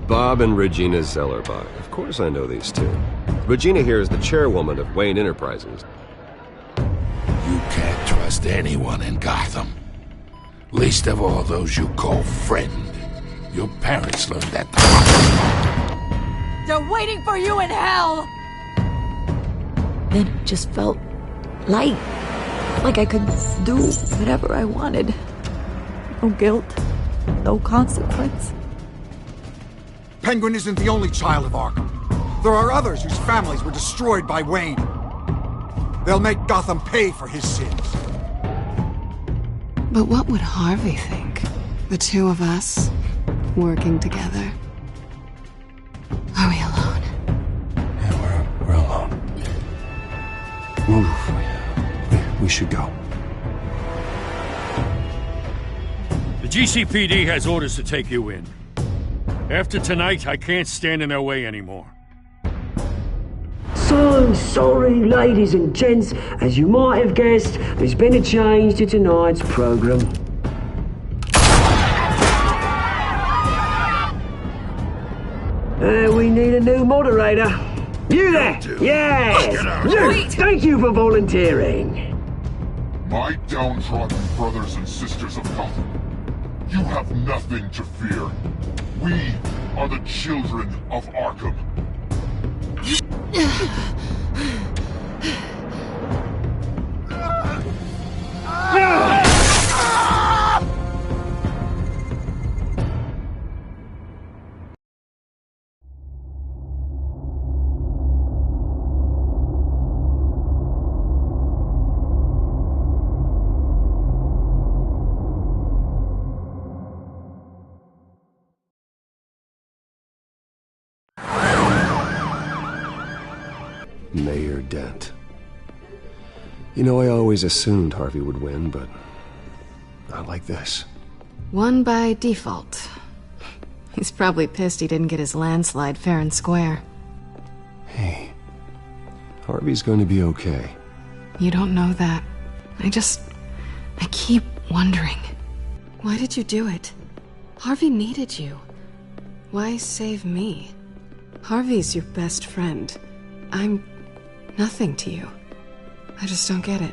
Bob and Regina Zellerbach. Of course I know these two. Regina here is the chairwoman of Wayne Enterprises. You can't trust anyone in Gotham. Least of all those you call friend. Your parents learned that the hard way. They're waiting for you in hell! Then it just felt light. Like I could do whatever I wanted. No guilt. No consequence. Penguin isn't the only child of Arkham. There are others whose families were destroyed by Wayne. They'll make Gotham pay for his sins. But what would Harvey think? The two of us, working together? Are we alone? Yeah, we're alone. Move. We should go. The GCPD has orders to take you in. After tonight, I can't stand in their way anymore. So sorry, ladies and gents. As you might have guessed, there's been a change to tonight's program. We need a new moderator. You there? Yes! You! Thank you for volunteering. My downtrodden brothers and sisters of Gotham, you have nothing to fear. We are the children of Arkham. Mayor Dent. You know, I always assumed Harvey would win, but not like this. Won by default. He's probably pissed he didn't get his landslide fair and square. Hey, Harvey's going to be okay. You don't know that. I keep wondering. Why did you do it? Harvey needed you. Why save me? Harvey's your best friend. I'm nothing to you. I just don't get it.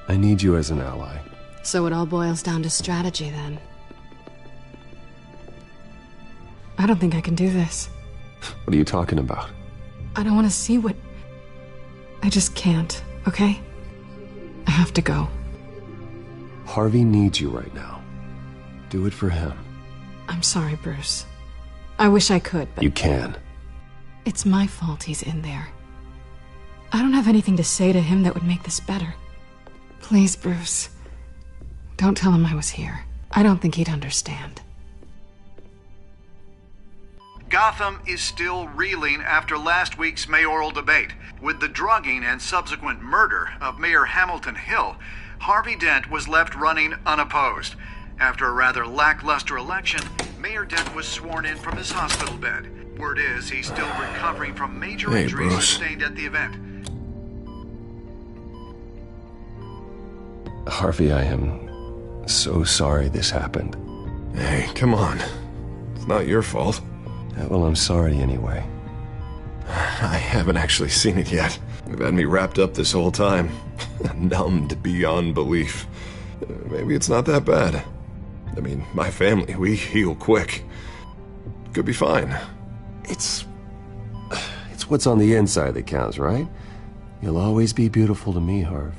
I need you as an ally. So it all boils down to strategy, then. I don't think I can do this. What are you talking about? I don't want to see what... I just can't, okay? I have to go. Harvey needs you right now. Do it for him. I'm sorry, Bruce. I wish I could, but... You can. It's my fault he's in there. I don't have anything to say to him that would make this better. Please, Bruce. Don't tell him I was here. I don't think he'd understand. Gotham is still reeling after last week's mayoral debate. With the drugging and subsequent murder of Mayor Hamilton Hill, Harvey Dent was left running unopposed. After a rather lackluster election, Mayor Dent was sworn in from his hospital bed. Word is he's still recovering from major injuries sustained at the event. Harvey, I am so sorry this happened. Hey, come on. It's not your fault. Yeah, well, I'm sorry anyway. I haven't actually seen it yet. They've had me wrapped up this whole time. Numbed beyond belief. Maybe it's not that bad. I mean, my family, we heal quick. Could be fine. It's what's on the inside that counts, right? You'll always be beautiful to me, Harv.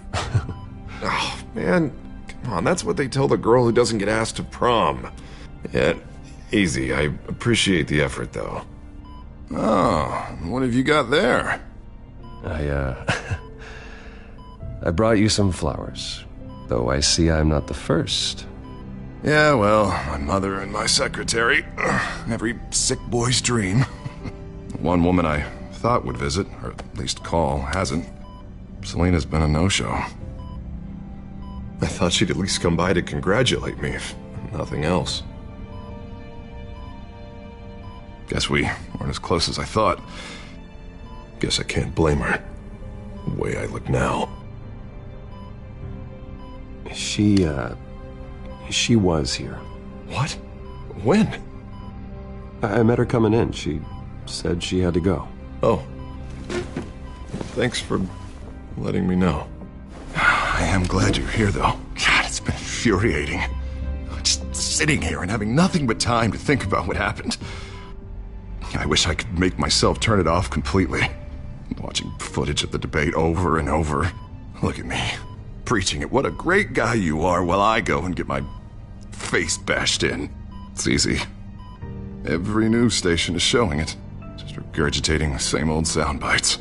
Oh, man, come on, that's what they tell the girl who doesn't get asked to prom. Yeah, easy, I appreciate the effort, though. Oh, what have you got there? I brought you some flowers, though I see I'm not the first. Yeah, well, my mother and my secretary. Every sick boy's dream. One woman I thought would visit, or at least call, hasn't. Selena's been a no-show. I thought she'd at least come by to congratulate me, if nothing else. Guess we weren't as close as I thought. Guess I can't blame her. The way I look now. She was here. What? When? I met her coming in. She said she had to go. Oh. Thanks for letting me know. I am glad you're here, though. God, it's been infuriating. Just sitting here and having nothing but time to think about what happened. I wish I could make myself turn it off completely. Watching footage of the debate over and over. Look at me, preaching it. What a great guy you are, while I go and get my face bashed in. It's easy. Every news station is showing it. Just regurgitating the same old sound bites.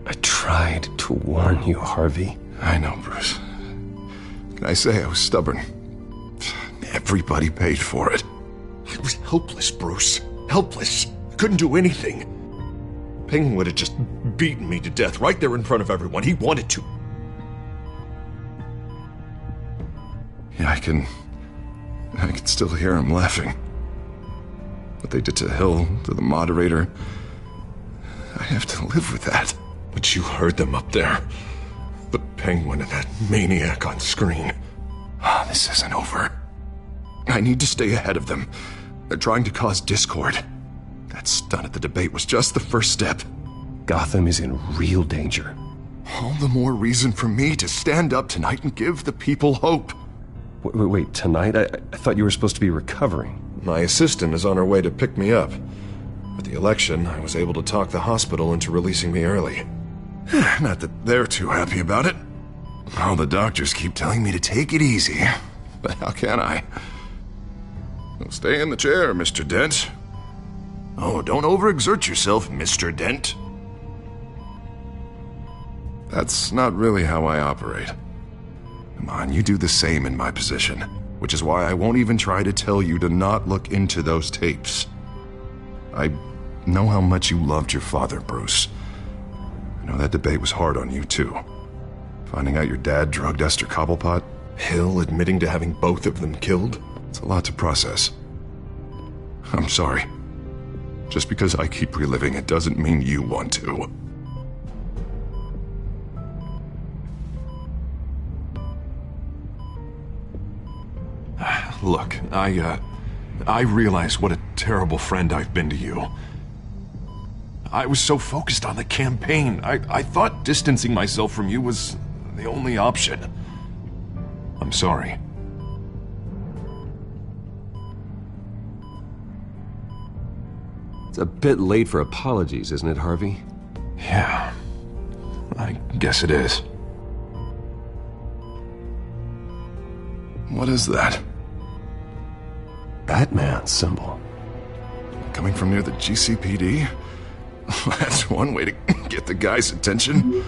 I tried to warn you, Harvey. I know, Bruce. Can I say I was stubborn? Everybody paid for it. I was helpless, Bruce. Helpless. Couldn't do anything. Penguin would have just beaten me to death right there in front of everyone. He wanted to. Yeah, I can still hear him laughing. What they did to Hill, to the moderator, I have to live with that. But you heard them up there. The Penguin and that maniac on screen. This isn't over. I need to stay ahead of them. They're trying to cause discord. That stunt at the debate was just the first step. Gotham is in real danger. All the more reason for me to stand up tonight and give the people hope. Wait, tonight? I thought you were supposed to be recovering. My assistant is on her way to pick me up. With the election, I was able to talk the hospital into releasing me early. Not that they're too happy about it. All the doctors keep telling me to take it easy. But how can I? Well, stay in the chair, Mr. Dent. Oh, don't overexert yourself, Mr. Dent. That's not really how I operate. Come on, you do the same in my position. Which is why I won't even try to tell you to not look into those tapes. I know how much you loved your father, Bruce. I know that debate was hard on you, too. Finding out your dad drugged Esther Cobblepot, Hill admitting to having both of them killed. It's a lot to process. I'm sorry. Just because I keep reliving it doesn't mean you want to. Look, I realize what a terrible friend I've been to you. I was so focused on the campaign. I thought distancing myself from you was the only option. I'm sorry. It's a bit late for apologies, isn't it, Harvey? Yeah, I guess it is. What is that? Batman symbol. Coming from near the GCPD? That's one way to get the guy's attention.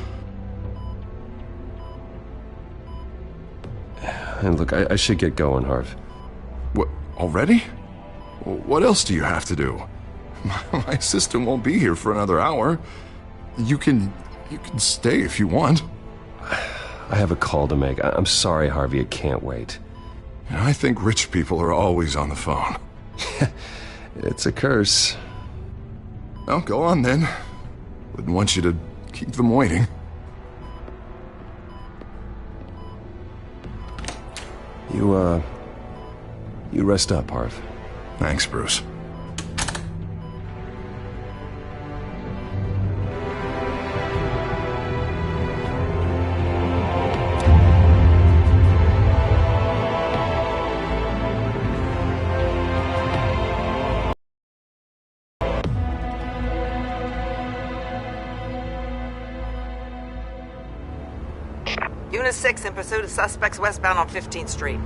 And look, I should get going, Harv. What, already? What else do you have to do? My assistant won't be here for another hour. You can stay if you want. I have a call to make. I'm sorry, Harvey, I can't wait. I think rich people are always on the phone. It's a curse. Well, go on then. Wouldn't want you to keep them waiting. You rest up, Harv. Thanks, Bruce. Unit 6 in pursuit of suspects westbound on 15th Street.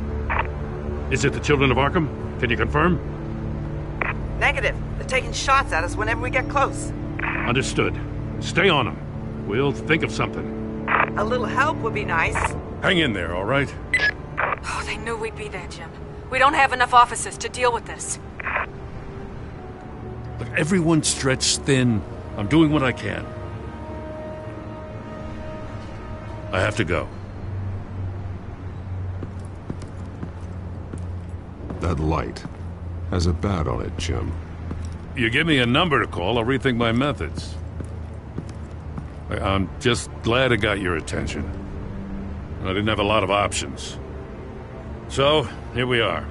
Is it the Children of Arkham? Can you confirm? Negative. They're taking shots at us whenever we get close. Understood. Stay on them. We'll think of something. A little help would be nice. Hang in there, all right? Oh, they knew we'd be there, Jim. We don't have enough officers to deal with this. Look, everyone's stretched thin. I'm doing what I can. I have to go. That light has a bat on it, Jim. You give me a number to call, I'll rethink my methods. I'm just glad I got your attention. I didn't have a lot of options. So, here we are.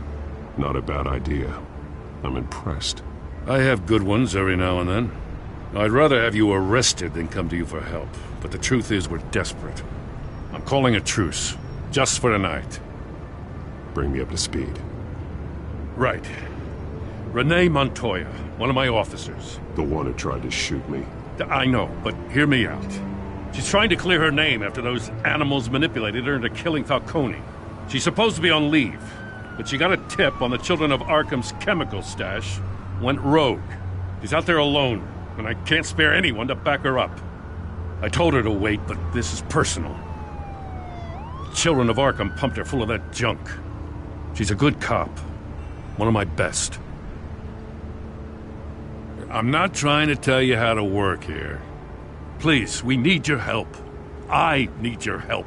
Not a bad idea. I'm impressed. I have good ones every now and then. I'd rather have you arrested than come to you for help. But the truth is we're desperate. I'm calling a truce. Just for tonight. Bring me up to speed. Right. Renee Montoya, one of my officers. The one who tried to shoot me. I know, but hear me out. She's trying to clear her name after those animals manipulated her into killing Falcone. She's supposed to be on leave, but she got a tip on the Children of Arkham's chemical stash, went rogue. She's out there alone, and I can't spare anyone to back her up. I told her to wait, but this is personal. The Children of Arkham pumped her full of that junk. She's a good cop. One of my best. I'm not trying to tell you how to work here. Please, we need your help. I need your help.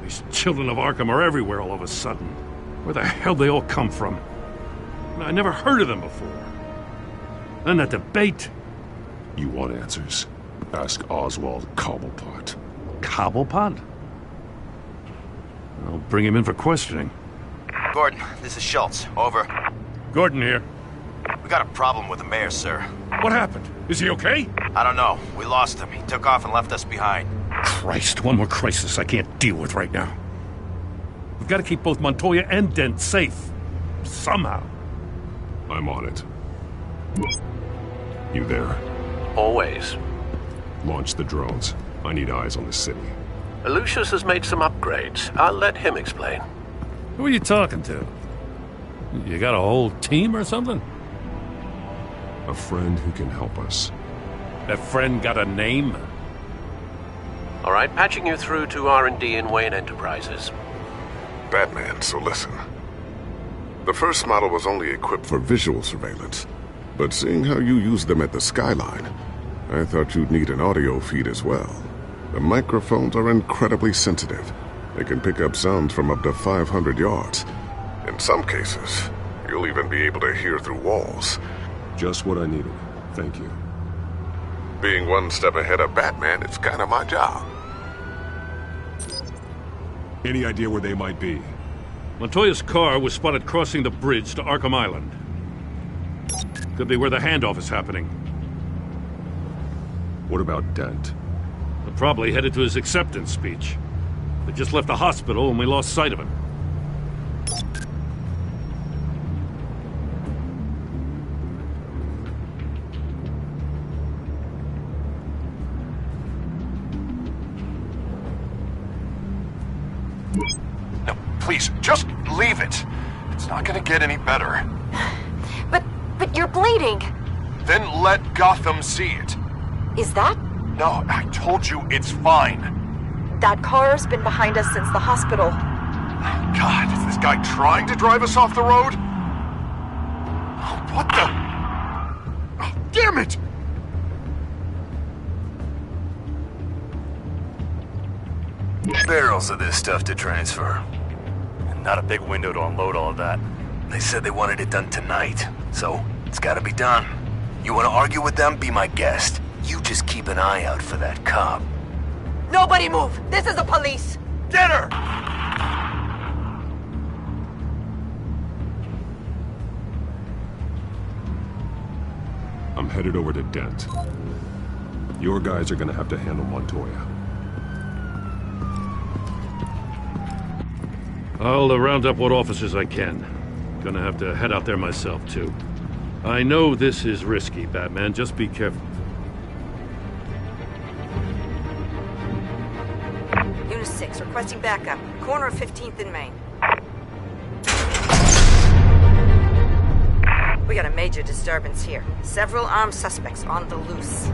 These Children of Arkham are everywhere all of a sudden. Where the hell they all come from? I never heard of them before. And that debate. You want answers? Ask Oswald Cobblepot. Cobblepot? I'll bring him in for questioning. Gordon, this is Schultz. Over. Gordon here. We got a problem with the mayor, sir. What happened? Is he okay? I don't know. We lost him. He took off and left us behind. Christ, one more crisis I can't deal with right now. We've got to keep both Montoya and Dent safe. Somehow. I'm on it. You there? Always. Launch the drones. I need eyes on the city. Lucius has made some upgrades. I'll let him explain. Who are you talking to? You got a whole team or something? A friend who can help us. That friend got a name? All right, patching you through to R&D in Wayne Enterprises. Batman, so listen. The first model was only equipped for visual surveillance, but seeing how you use them at the Skyline, I thought you'd need an audio feed as well. The microphones are incredibly sensitive. They can pick up sounds from up to 500 yards. In some cases, you'll even be able to hear through walls. Just what I needed. Thank you. Being one step ahead of Batman, it's kind of my job. Any idea where they might be? Montoya's car was spotted crossing the bridge to Arkham Island. Could be where the handoff is happening. What about Dent? They're probably headed to his acceptance speech. They just left the hospital and we lost sight of him. No, please, just leave it. It's not gonna get any better. But you're bleeding. Then let Gotham see it. Is that? No, I told you it's fine. That car's been behind us since the hospital. God, is this guy trying to drive us off the road? What the? Damn it! Barrels of this stuff to transfer. And not a big window to unload all of that. They said they wanted it done tonight, so it's gotta be done. You wanna argue with them? Be my guest. You just keep an eye out for that cop. Nobody move! This is the police! Get her! I'm headed over to Dent. Your guys are gonna have to handle Montoya. I'll round up what officers I can. Gonna have to head out there myself, too. I know this is risky, Batman. Just be careful. Unit 6, requesting backup. Corner of 15th and Main. We got a major disturbance here. Several armed suspects on the loose.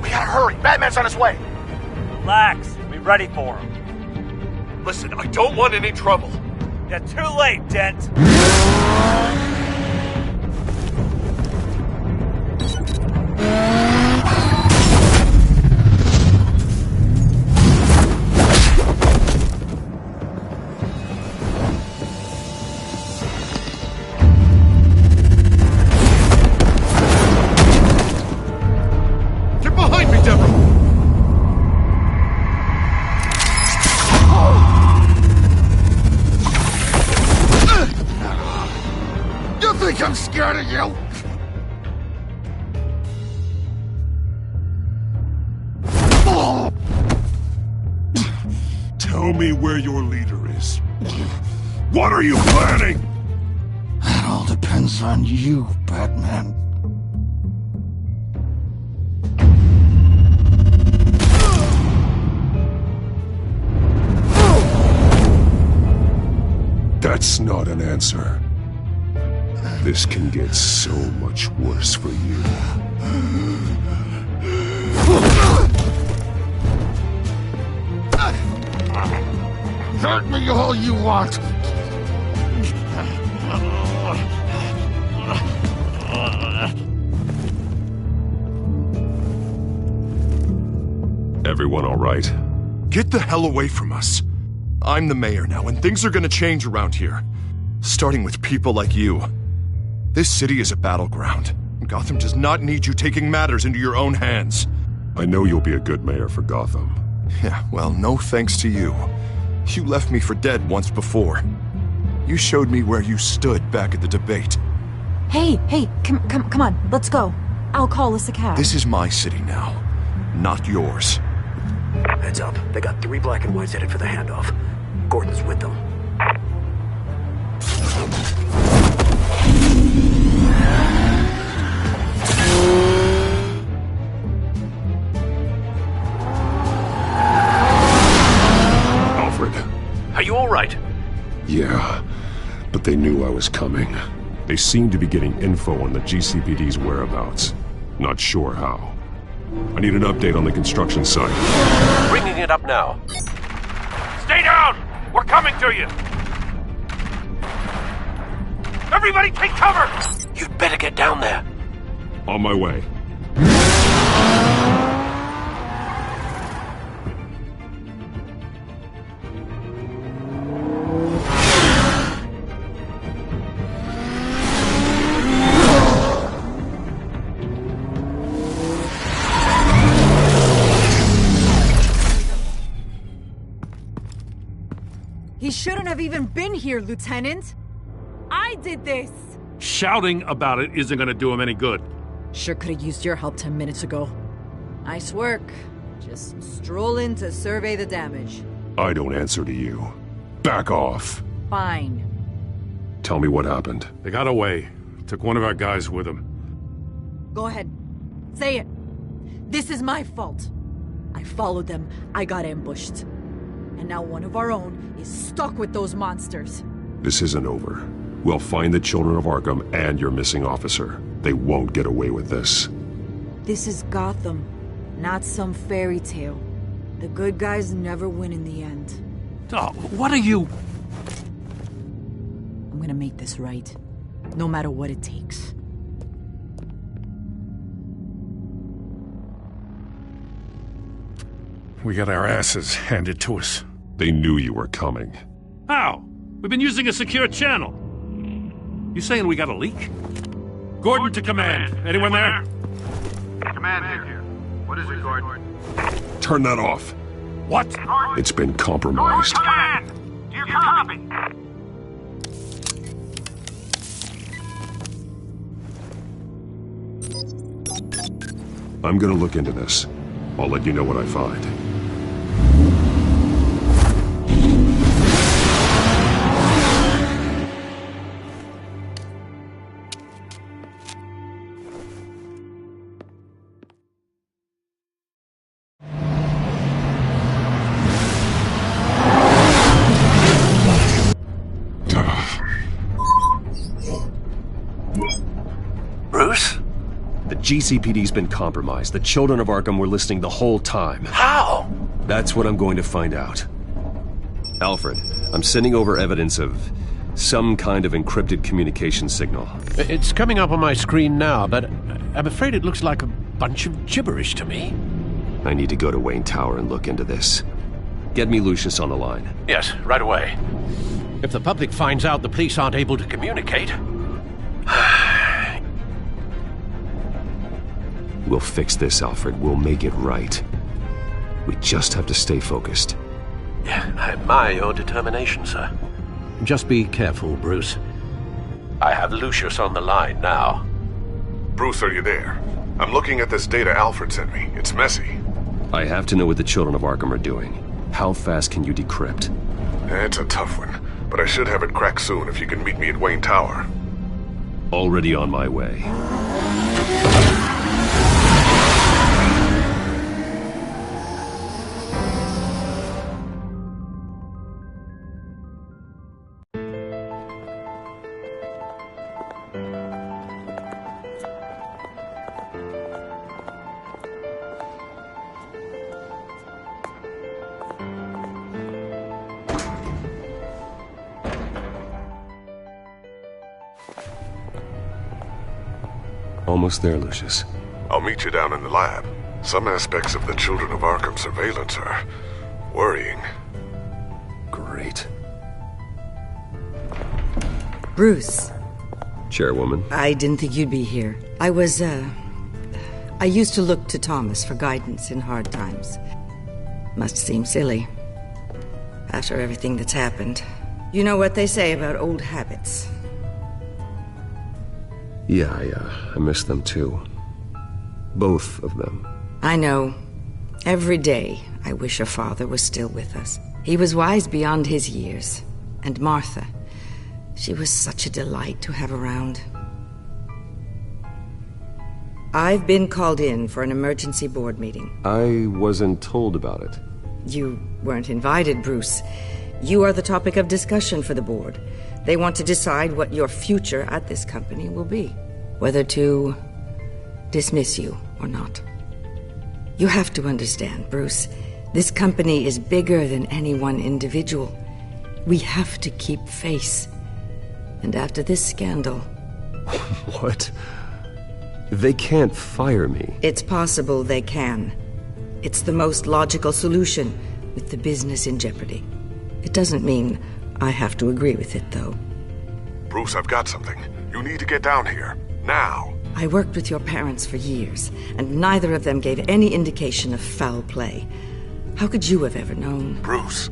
We gotta hurry! Batman's on his way! Relax. Be ready for him. Listen, I don't want any trouble. You're too late, Dent. Tell me where your leader is. What are you planning? That all depends on you, Batman. That's not an answer. This can get so much worse for you. Hurt me all you want. Everyone all right? Get the hell away from us. I'm the mayor now, and things are gonna change around here. Starting with people like you. This city is a battleground. Gotham does not need you taking matters into your own hands. I know you'll be a good mayor for Gotham. Yeah, well, no thanks to you. You left me for dead once before. You showed me where you stood back at the debate. Hey, come on, let's go. I'll call us a cab. This is my city now, not yours. Heads up. They got 3 black and whites headed for the handoff. Gordon's with them. Alfred. Are you all right? Yeah, but they knew I was coming. They seem to be getting info on the GCPD's whereabouts. Not sure how. I need an update on the construction site. Bringing it up now. Stay down! We're coming to you! Everybody take cover! You'd better get down there. On my way. He shouldn't have even been here, Lieutenant. I did this. Shouting about it isn't gonna do him any good. Sure could have used your help 10 minutes ago. Nice work. Just stroll in to survey the damage. I don't answer to you. Back off. Fine. Tell me what happened. They got away. Took one of our guys with them. Go ahead. Say it. This is my fault. I followed them. I got ambushed. And now one of our own is stuck with those monsters. This isn't over. We'll find the children of Arkham and your missing officer. They won't get away with this. This is Gotham, not some fairy tale. The good guys never win in the end. Oh, what are you... I'm gonna make this right, no matter what it takes. We got our asses handed to us. They knew you were coming. How? We've been using a secure channel. You saying we got a leak? Gordon to command. Anyone there? Command here. What is it, Gordon? Turn that off. What? It's been compromised. Command! Do you copy? I'm gonna look into this. I'll let you know what I find. Bruce? The GCPD's been compromised. The children of Arkham were listening the whole time. How? That's what I'm going to find out. Alfred, I'm sending over evidence of some kind of encrypted communication signal. It's coming up on my screen now, but I'm afraid it looks like a bunch of gibberish to me. I need to go to Wayne Tower and look into this. Get me Lucius on the line. Yes, right away. If the public finds out the police aren't able to communicate... We'll fix this, Alfred. We'll make it right. We just have to stay focused. Yeah, I admire your determination, sir. Just be careful, Bruce. I have Lucius on the line now. Bruce, are you there? I'm looking at this data Alfred sent me. It's messy. I have to know what the children of Arkham are doing. How fast can you decrypt? It's a tough one, but I should have it cracked soon if you can meet me at Wayne Tower. Already on my way. Almost there, Lucius. I'll meet you down in the lab. Some aspects of the Children of Arkham surveillance are worrying. Great. Bruce. Chairwoman. I didn't think you'd be here. I used to look to Thomas for guidance in hard times. Must seem silly. After everything that's happened. You know what they say about old habits. Yeah, I miss them too. Both of them. I know. Every day, I wish your father was still with us. He was wise beyond his years. And Martha, she was such a delight to have around. I've been called in for an emergency board meeting. I wasn't told about it. You weren't invited, Bruce. You are the topic of discussion for the board. They want to decide what your future at this company will be. Whether to dismiss you or not. You have to understand, Bruce. This company is bigger than any one individual. We have to keep face. And after this scandal... What? They can't fire me. It's possible they can. It's the most logical solution with the business in jeopardy. It doesn't mean I have to agree with it, though. Bruce, I've got something. You need to get down here. Now. I worked with your parents for years, and neither of them gave any indication of foul play. How could you have ever known? Bruce.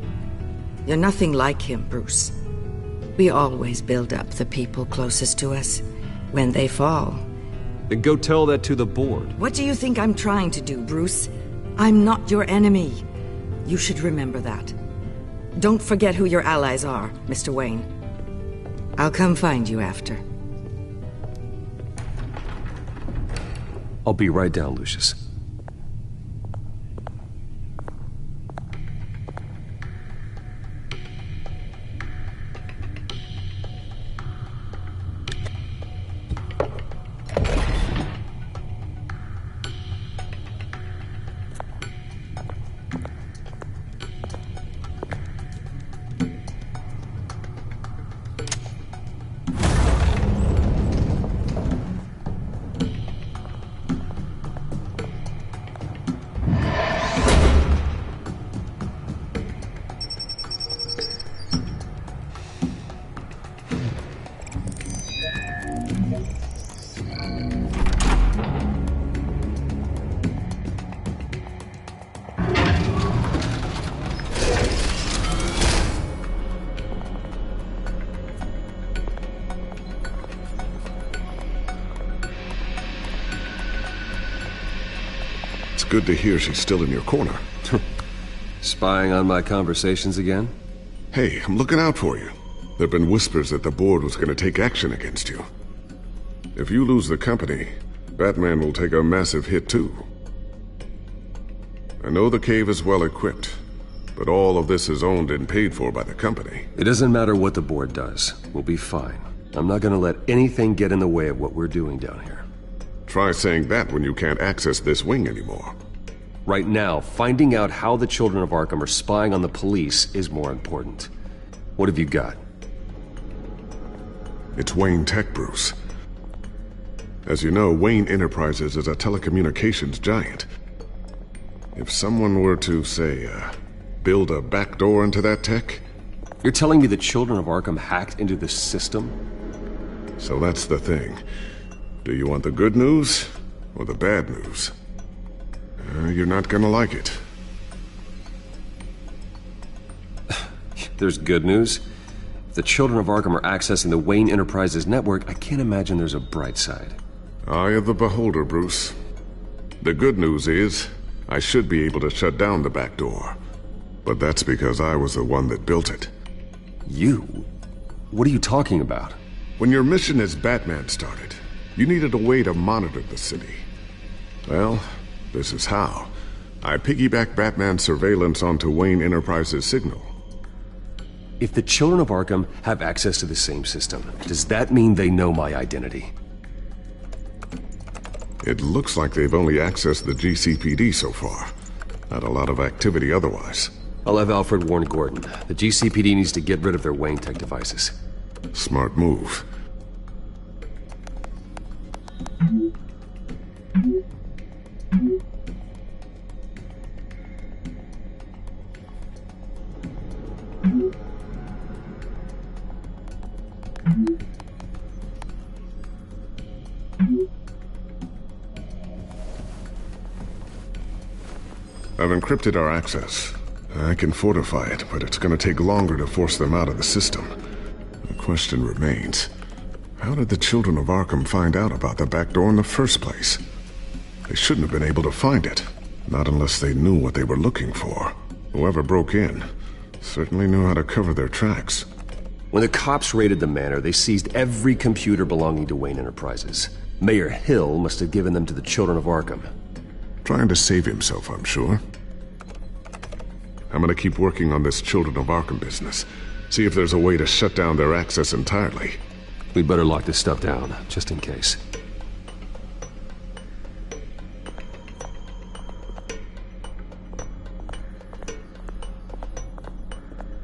You're nothing like him, Bruce. We always build up the people closest to us. When they fall... Then go tell that to the board. What do you think I'm trying to do, Bruce? I'm not your enemy. You should remember that. Don't forget who your allies are, Mr. Wayne. I'll come find you after. I'll be right down, Lucius. Good to hear she's still in your corner. Spying on my conversations again? Hey, I'm looking out for you. There've been whispers that the board was going to take action against you. If you lose the company, Batman will take a massive hit too. I know the cave is well equipped, but all of this is owned and paid for by the company. It doesn't matter what the board does. We'll be fine. I'm not gonna let anything get in the way of what we're doing down here. Try saying that when you can't access this wing anymore. Right now, finding out how the Children of Arkham are spying on the police is more important. What have you got? It's Wayne Tech, Bruce. As you know, Wayne Enterprises is a telecommunications giant. If someone were to, say, build a backdoor into that tech... You're telling me the Children of Arkham hacked into the system? So that's the thing. Do you want the good news or the bad news? You're not gonna like it. There's good news. If the Children of Arkham are accessing the Wayne Enterprises network, I can't imagine there's a bright side. Eye of the beholder, Bruce. The good news is, I should be able to shut down the back door. But that's because I was the one that built it. You? What are you talking about? When your mission as Batman started, you needed a way to monitor the city. Well, this is how. I piggybacked Batman's surveillance onto Wayne Enterprises' signal. If the children of Arkham have access to the same system, does that mean they know my identity? It looks like they've only accessed the GCPD so far. Not a lot of activity otherwise. I'll have Alfred warn Gordon. The GCPD needs to get rid of their Wayne Tech devices. Smart move. I've encrypted our access. I can fortify it, but it's going to take longer to force them out of the system. The question remains, how did the children of Arkham find out about the back door in the first place? They shouldn't have been able to find it, not unless they knew what they were looking for. Whoever broke in certainly knew how to cover their tracks. When the cops raided the manor, they seized every computer belonging to Wayne Enterprises. Mayor Hill must have given them to the children of Arkham. Trying to save himself, I'm sure. I'm gonna keep working on this Children of Arkham business. See if there's a way to shut down their access entirely. We better lock this stuff down, just in case.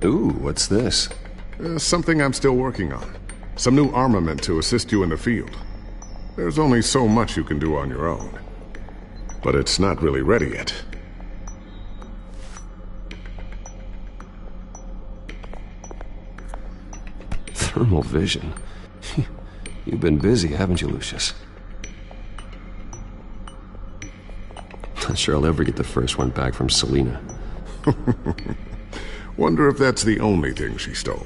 Ooh, what's this? Something I'm still working on. Some new armament to assist you in the field. There's only so much you can do on your own. But it's not really ready yet. Thermal vision. You've been busy, haven't you, Lucius? Not sure I'll ever get the first one back from Selina. Wonder if that's the only thing she stole.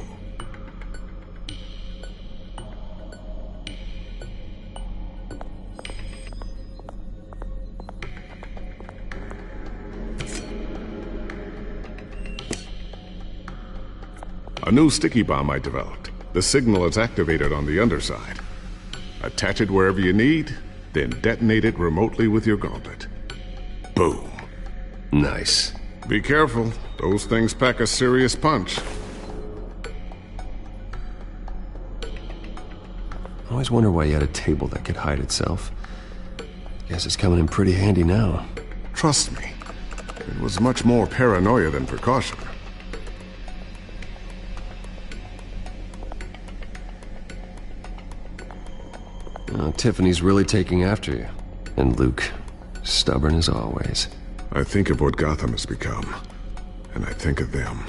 A new sticky bomb I developed. The signal is activated on the underside. Attach it wherever you need, then detonate it remotely with your gauntlet. Boom. Nice. Be careful. Those things pack a serious punch. I always wonder why you had a table that could hide itself. Guess it's coming in pretty handy now. Trust me. It was much more paranoia than precaution. Tiffany's really taking after you. And Luke, stubborn as always. I think of what Gotham has become, and I think of them.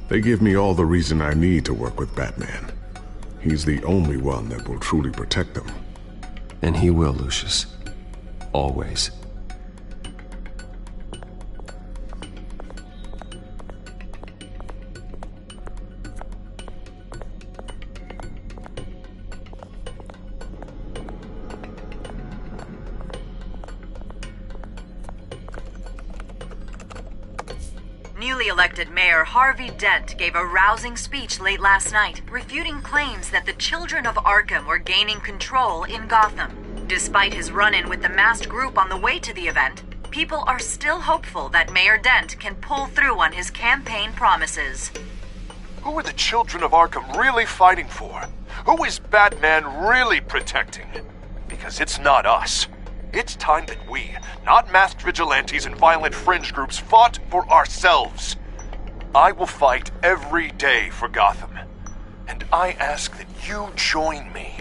They give me all the reason I need to work with Batman. He's the only one that will truly protect them. And he will, Lucius. Always. Newly elected Mayor Harvey Dent gave a rousing speech late last night, refuting claims that the children of Arkham were gaining control in Gotham. Despite his run-in with the masked group on the way to the event, people are still hopeful that Mayor Dent can pull through on his campaign promises. Who are the children of Arkham really fighting for? Who is Batman really protecting? Because it's not us. It's time that we, not masked vigilantes and violent fringe groups, fought for ourselves. I will fight every day for Gotham. And I ask that you join me.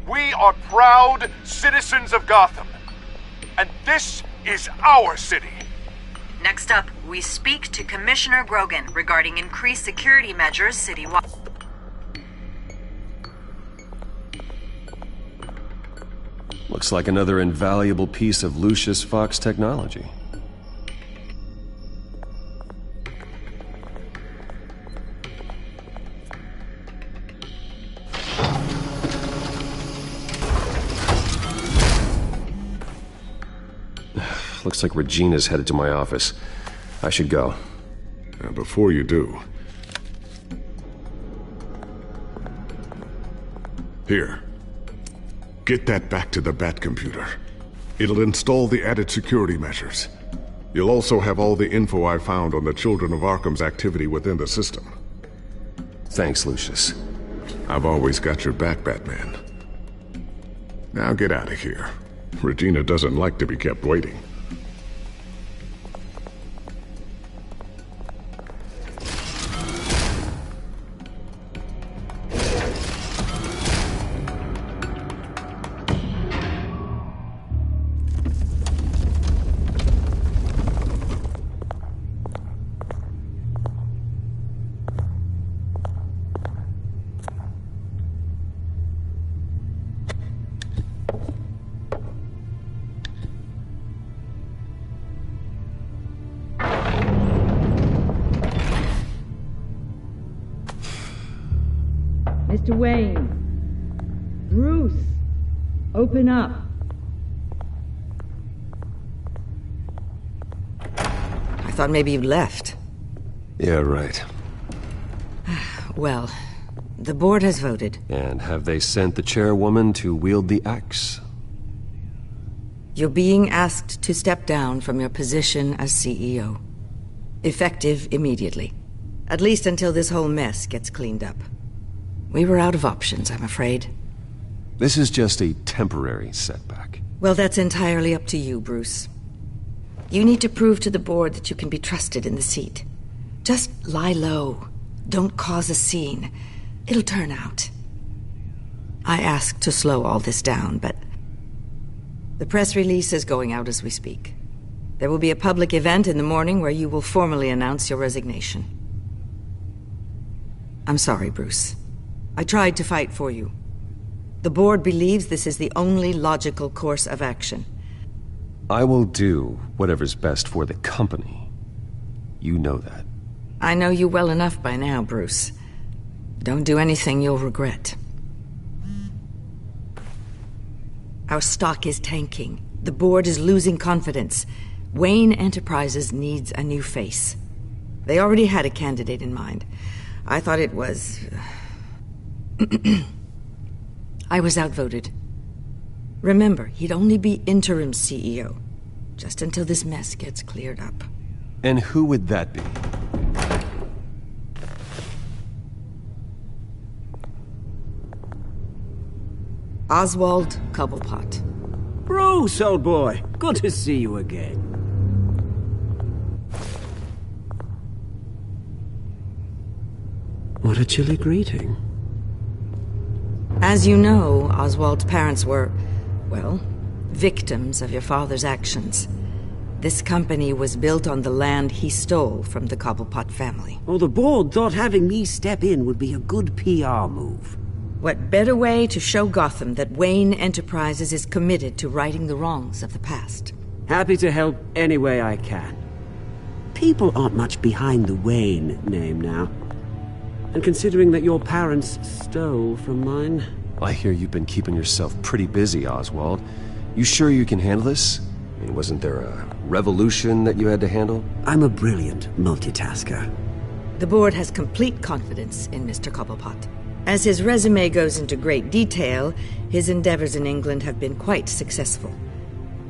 We are proud citizens of Gotham. And this is our city. Next up, we speak to Commissioner Grogan regarding increased security measures citywide. Looks like another invaluable piece of Lucius Fox technology. Looks like Regina's headed to my office. I should go. Before you do... Here. Get that back to the Bat computer. It'll install the added security measures. You'll also have all the info I found on the Children of Arkham's activity within the system. Thanks, Lucius. I've always got your back, Batman. Now get out of here. Regina doesn't like to be kept waiting. Mr. Wayne. Bruce. Open up. I thought maybe you'd left. Yeah, right. Well, the board has voted. And have they sent the chairwoman to wield the axe? You're being asked to step down from your position as CEO. Effective immediately. At least until this whole mess gets cleaned up. We were out of options, I'm afraid. This is just a temporary setback. Well, that's entirely up to you, Bruce. You need to prove to the board that you can be trusted in the seat. Just lie low. Don't cause a scene. It'll turn out. I asked to slow all this down, but the press release is going out as we speak. There will be a public event in the morning where you will formally announce your resignation. I'm sorry, Bruce. I tried to fight for you. The board believes this is the only logical course of action. I will do whatever's best for the company. You know that. I know you well enough by now, Bruce. Don't do anything you'll regret. Our stock is tanking. The board is losing confidence. Wayne Enterprises needs a new face. They already had a candidate in mind. I thought it was... I was outvoted. Remember, he'd only be interim CEO, just until this mess gets cleared up. And who would that be? Oswald Cobblepot. Bruce, old boy. Good to see you again. What a chilly greeting. As you know, Oswald's parents were, well, victims of your father's actions. This company was built on the land he stole from the Cobblepot family. Oh, the board thought having me step in would be a good PR move. What better way to show Gotham that Wayne Enterprises is committed to righting the wrongs of the past? Happy to help any way I can. People aren't much behind the Wayne name now. And considering that your parents stole from mine... I hear you've been keeping yourself pretty busy, Oswald. You sure you can handle this? I mean, wasn't there a revolution that you had to handle? I'm a brilliant multitasker. The board has complete confidence in Mr. Cobblepot. As his resume goes into great detail, his endeavors in England have been quite successful.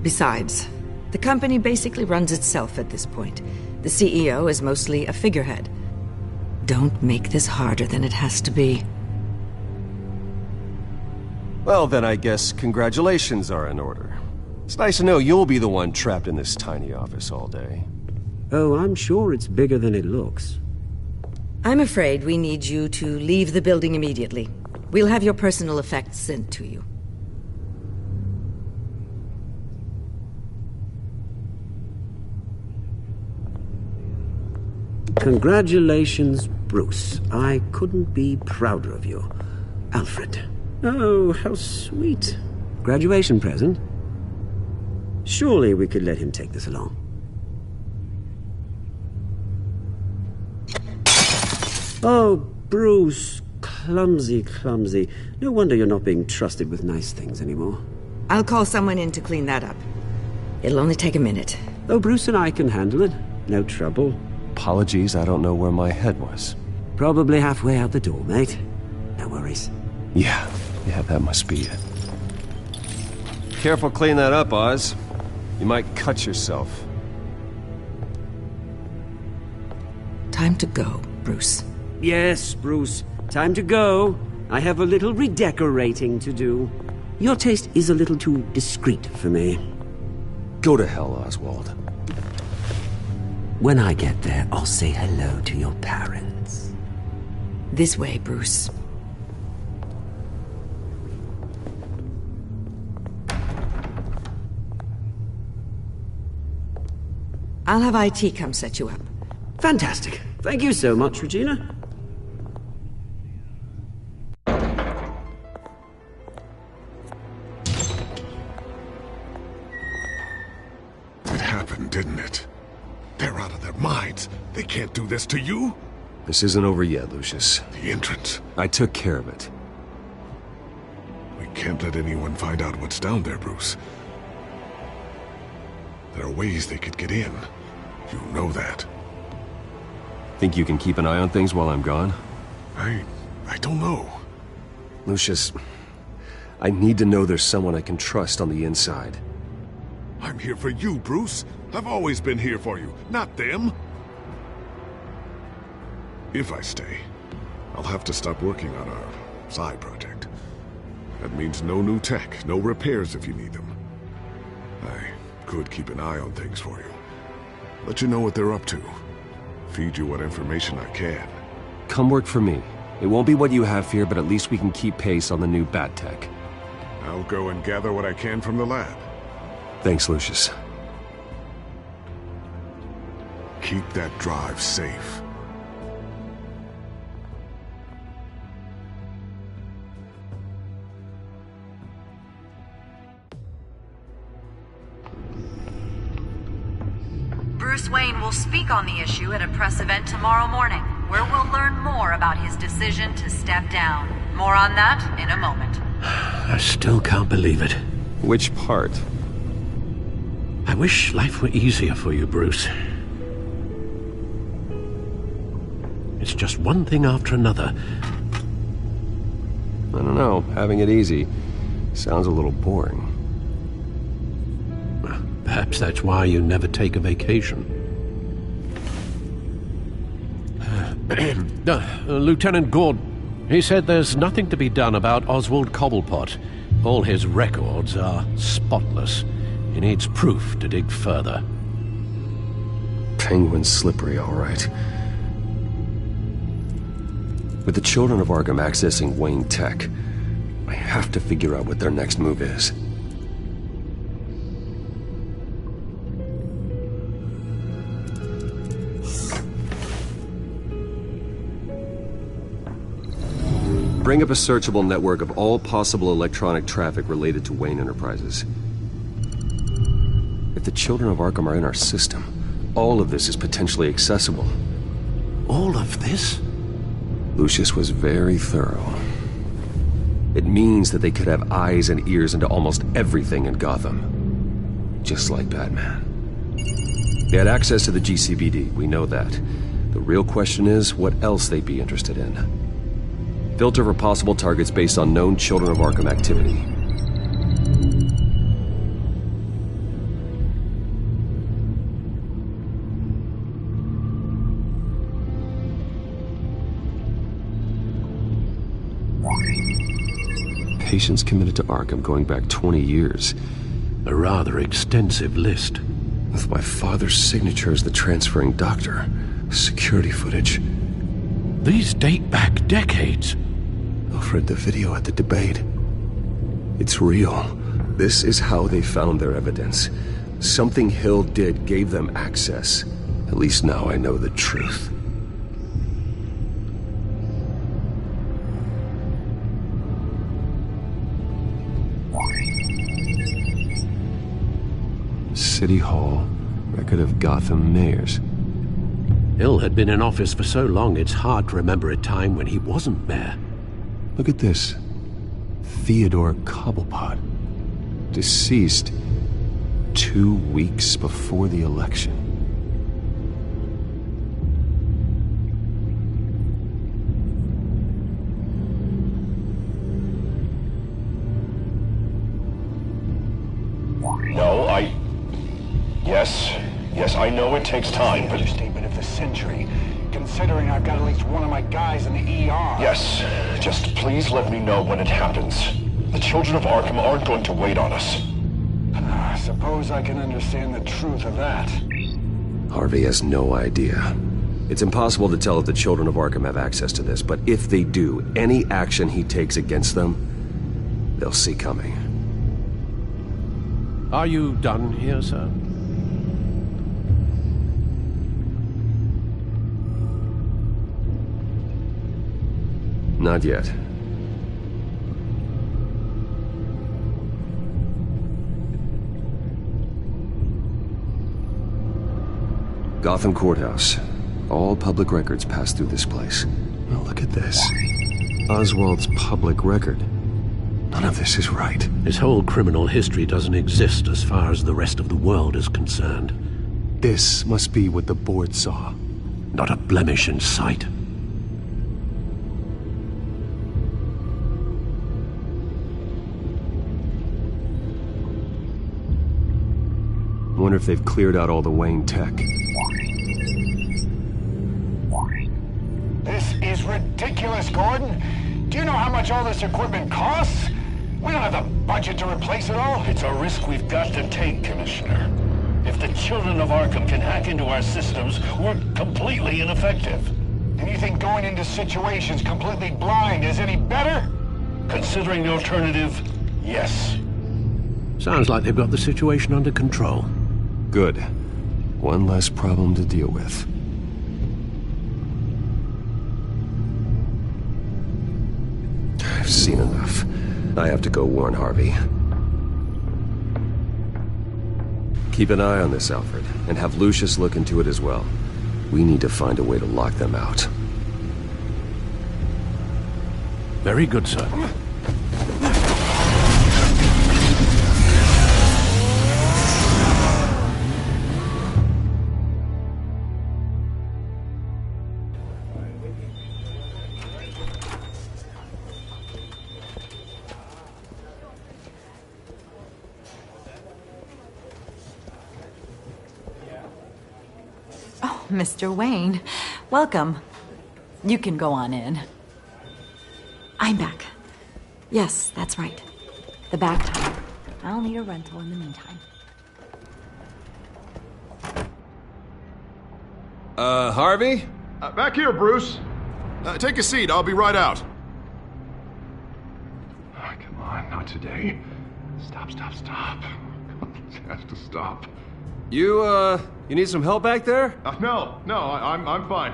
Besides, the company basically runs itself at this point. The CEO is mostly a figurehead. Don't make this harder than it has to be. Well, then I guess congratulations are in order. It's nice to know you'll be the one trapped in this tiny office all day. Oh, I'm sure it's bigger than it looks. I'm afraid we need you to leave the building immediately. We'll have your personal effects sent to you. Congratulations, Bruce. I couldn't be prouder of you. Alfred. Oh, how sweet. Graduation present? Surely we could let him take this along. Oh, Bruce. Clumsy, clumsy. No wonder you're not being trusted with nice things anymore. I'll call someone in to clean that up. It'll only take a minute. Oh, Bruce and I can handle it. No trouble. Apologies, I don't know where my head was. Probably halfway out the door, mate. No worries. Yeah, that must be it. Careful clean that up, Oz. You might cut yourself. Time to go, Bruce. Yes, Bruce. Time to go. I have a little redecorating to do. Your taste is a little too discreet for me. Go to hell, Oswald. When I get there, I'll say hello to your parents. This way, Bruce. I'll have IT come set you up. Fantastic. Thank you so much, Regina. It happened, didn't it? They're out of their minds. They can't do this to you. This isn't over yet, Lucius. The entrance. I took care of it. We can't let anyone find out what's down there, Bruce. There are ways they could get in. You know that. Think you can keep an eye on things while I'm gone? I don't know. Lucius, I need to know there's someone I can trust on the inside. I'm here for you, Bruce. I've always been here for you, not them. If I stay, I'll have to stop working on our side project. That means no new tech, no repairs if you need them. I could keep an eye on things for you. Let you know what they're up to. Feed you what information I can. Come work for me. It won't be what you have here, but at least we can keep pace on the new bat tech. I'll go and gather what I can from the lab. Thanks, Lucius. Keep that drive safe. Bruce Wayne will speak on the issue at a press event tomorrow morning, where we'll learn more about his decision to step down. More on that in a moment. I still can't believe it. Which part? I wish life were easier for you, Bruce. It's just one thing after another. I don't know. Having it easy sounds a little boring. Perhaps that's why you never take a vacation. Lieutenant Gord, he said there's nothing to be done about Oswald Cobblepot. All his records are spotless. He needs proof to dig further. Penguin's slippery, all right. With the children of Arkham accessing Wayne Tech, I have to figure out what their next move is. Bring up a searchable network of all possible electronic traffic related to Wayne Enterprises. If the children of Arkham are in our system, all of this is potentially accessible. All of this? Lucius was very thorough. It means that they could have eyes and ears into almost everything in Gotham. Just like Batman. They had access to the GCPD, we know that. The real question is what else they'd be interested in. Filter for possible targets based on known Children of Arkham activity. Patients committed to Arkham going back 20 years. A rather extensive list. With my father's signature as the transferring doctor. Security footage. These date back decades. Alfred, the video at the debate. It's real. This is how they found their evidence. Something Hill did gave them access. At least now I know the truth. City Hall. Record of Gotham mayors. Hill had been in office for so long it's hard to remember a time when he wasn't mayor. Look at this. Theodore Cobblepot. Deceased 2 weeks before the election. Yes, I know it takes time, but... Understatement of the century, considering I've got at least one of my guys in the ER. Yes, just please let me know when it happens. The children of Arkham aren't going to wait on us. I suppose I can understand the truth of that. Harvey has no idea. It's impossible to tell if the children of Arkham have access to this, but if they do, any action he takes against them, they'll see coming. Are you done here, sir? Not yet. Gotham Courthouse. All public records pass through this place. Oh, look at this. Oswald's public record. None of this is right. His whole criminal history doesn't exist as far as the rest of the world is concerned. This must be what the board saw. Not a blemish in sight. Wonder if they've cleared out all the Wayne tech. This is ridiculous, Gordon. Do you know how much all this equipment costs? We don't have the budget to replace it all. It's a risk we've got to take, Commissioner. If the children of Arkham can hack into our systems, we're completely ineffective. And you think going into situations completely blind is any better? Considering the alternative, yes. Sounds like they've got the situation under control. Good. One less problem to deal with. I've seen enough. I have to go warn Harvey. Keep an eye on this, Alfred, and have Lucius look into it as well. We need to find a way to lock them out. Very good, sir. Mr. Wayne, welcome. You can go on in. I'm back. Yes, that's right. The back time. I'll need a rental in the meantime. Harvey? Back here, Bruce. Take a seat. I'll be right out. Oh, come on, not today. Stop. It has to stop. You need some help back there? No, I'm fine.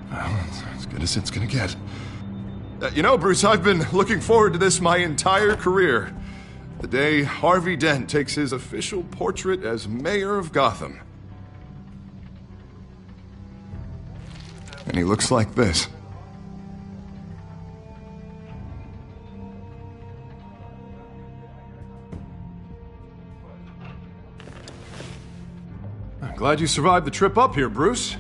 Well, it's as good as it's gonna get. You know, Bruce, I've been looking forward to this my entire career. The day Harvey Dent takes his official portrait as mayor of Gotham. And he looks like this. I'm glad you survived the trip up here, Bruce.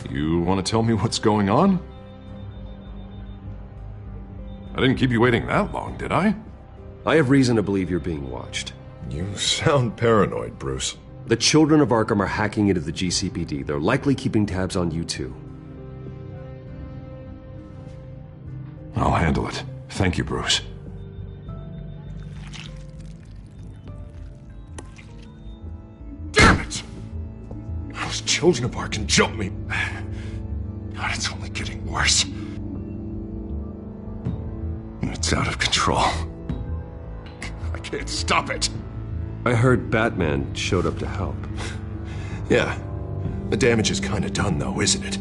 You want to tell me what's going on? I didn't keep you waiting that long, did I? I have reason to believe you're being watched. You sound paranoid, Bruce. The children of Arkham are hacking into the GCPD. They're likely keeping tabs on you too. I'll handle it. Thank you, Bruce. Damn it! Those children of Arkham jumped me. God, it's only getting worse. It's out of control. I can't stop it. I heard Batman showed up to help. Yeah. The damage is kind of done, though, isn't it?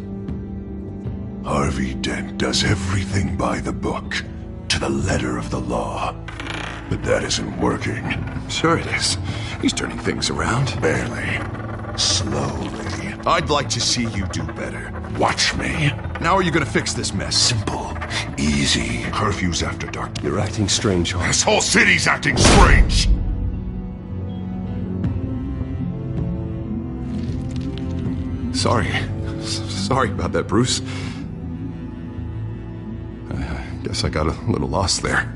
Harvey Dent does everything by the book, to the letter of the law. But that isn't working. Sure it is. He's turning things around. Barely. Slowly. I'd like to see you do better. Watch me. Now are you gonna fix this mess? Simple. Easy. Curfews after dark. You're acting strange, Harvey. This whole city's acting strange! Sorry about that, Bruce. I guess I got a little lost there.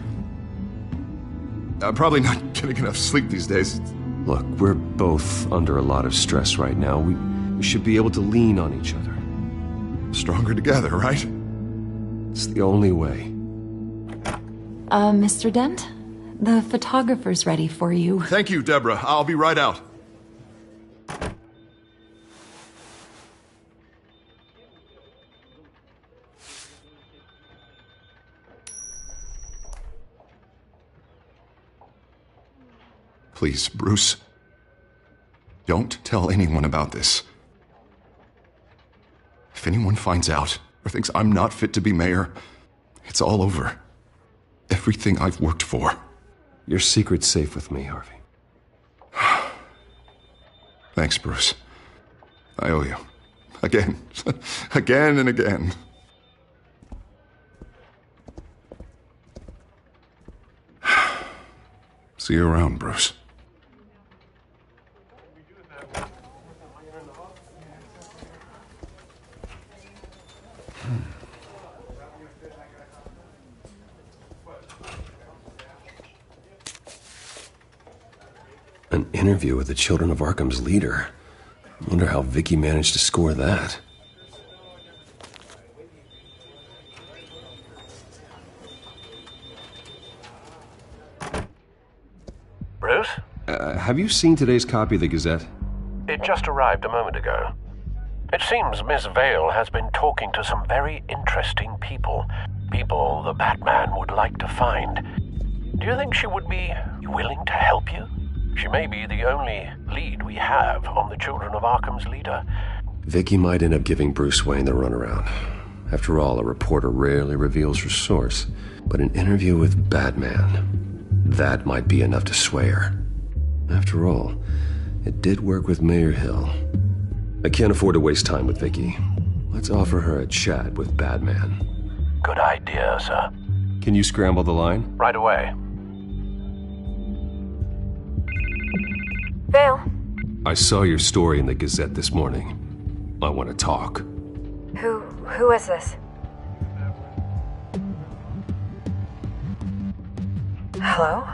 I'm probably not getting enough sleep these days. Look, we're both under a lot of stress right now. We should be able to lean on each other. Stronger together, right? It's the only way. Mr. Dent? The photographer's ready for you. Thank you, Deborah. I'll be right out. Please, Bruce. Don't tell anyone about this. If anyone finds out or thinks I'm not fit to be mayor, it's all over. Everything I've worked for. Your secret's safe with me, Harvey. Thanks, Bruce. I owe you. Again. Again and again. See you around, Bruce. An interview with the Children of Arkham's leader. I wonder how Vicky managed to score that. Bruce? Have you seen today's copy of the Gazette? It just arrived a moment ago. It seems Miss Vale has been talking to some very interesting people. People the Batman would like to find. Do you think she would be willing to help you? She may be the only lead we have on the Children of Arkham's leader. Vicky might end up giving Bruce Wayne the runaround. After all, a reporter rarely reveals her source. But an interview with Batman, that might be enough to sway her. After all, it did work with Mayor Hill. I can't afford to waste time with Vicky. Let's offer her a chat with Batman. Good idea, sir. Can you scramble the line? Right away. Vale. I saw your story in the Gazette this morning. I want to talk. Who is this? Hello?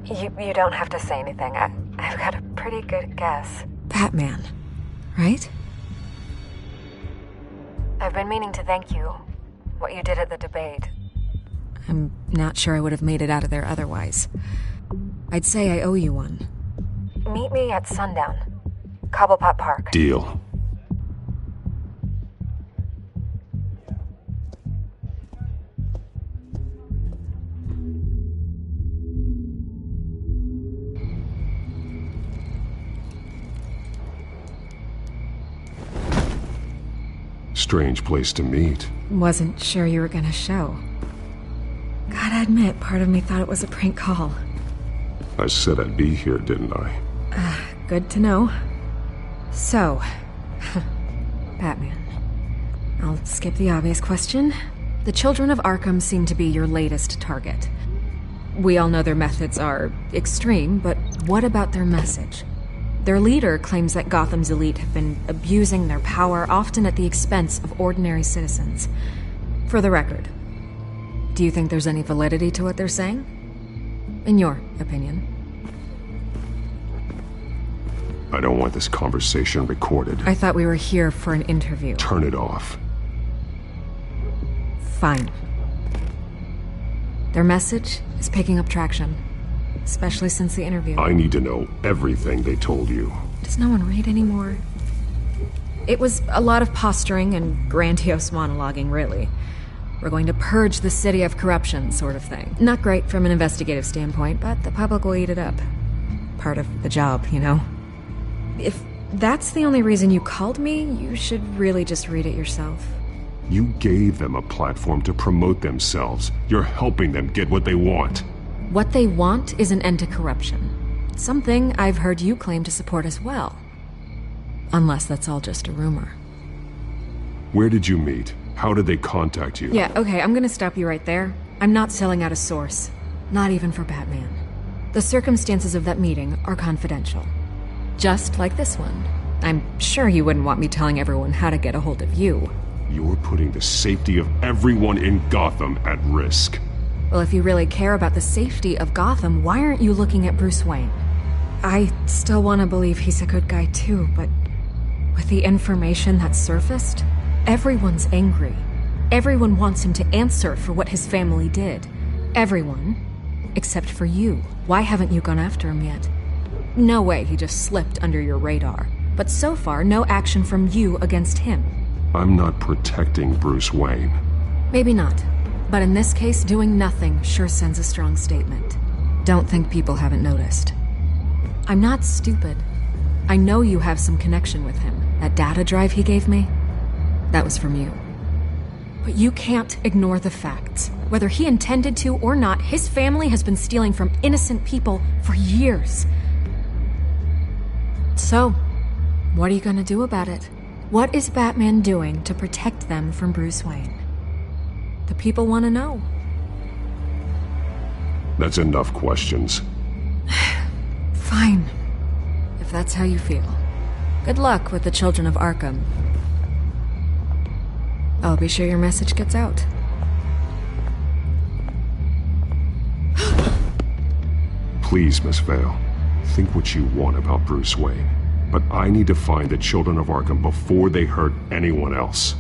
You don't have to say anything. I've got a pretty good guess. Batman, right? I've been meaning to thank you. What you did at the debate. I'm not sure I would have made it out of there otherwise. I'd say I owe you one. Meet me at sundown. Cobblepot Park. Deal. Strange place to meet. Wasn't sure you were gonna show. Gotta admit, part of me thought it was a prank call. I said I'd be here, didn't I? Good to know. So, Batman. I'll skip the obvious question. The Children of Arkham seem to be your latest target. We all know their methods are extreme, but what about their message? Their leader claims that Gotham's elite have been abusing their power, often at the expense of ordinary citizens. For the record, do you think there's any validity to what they're saying? In your opinion? I don't want this conversation recorded. I thought we were here for an interview. Turn it off. Fine. Their message is picking up traction, especially since the interview. I need to know everything they told you. Does no one read anymore? It was a lot of posturing and grandiose monologuing, really. We're going to purge the city of corruption, sort of thing. Not great from an investigative standpoint, but the public will eat it up. Part of the job, you know? If that's the only reason you called me, you should really just read it yourself. You gave them a platform to promote themselves. You're helping them get what they want. What they want is an end to corruption. Something I've heard you claim to support as well. Unless that's all just a rumor. Where did you meet? How did they contact you? Yeah, okay, I'm gonna stop you right there. I'm not selling out a source. Not even for Batman. The circumstances of that meeting are confidential. Just like this one. I'm sure you wouldn't want me telling everyone how to get a hold of you. You're putting the safety of everyone in Gotham at risk. Well, if you really care about the safety of Gotham, why aren't you looking at Bruce Wayne? I still want to believe he's a good guy too, but with the information that surfaced, everyone's angry. Everyone wants him to answer for what his family did. Everyone, except for you. Why haven't you gone after him yet? No way he just slipped under your radar. But so far, no action from you against him. I'm not protecting Bruce Wayne. Maybe not. But in this case, doing nothing sure sends a strong statement. Don't think people haven't noticed. I'm not stupid. I know you have some connection with him. That data drive he gave me, that was from you. But you can't ignore the facts. Whether he intended to or not, his family has been stealing from innocent people for years. So, what are you gonna do about it? What is Batman doing to protect them from Bruce Wayne? The people want to know. That's enough questions. Fine. If that's how you feel. Good luck with the children of Arkham. I'll be sure your message gets out. Please, Miss Vale, think what you want about Bruce Wayne. But I need to find the children of Arkham before they hurt anyone else.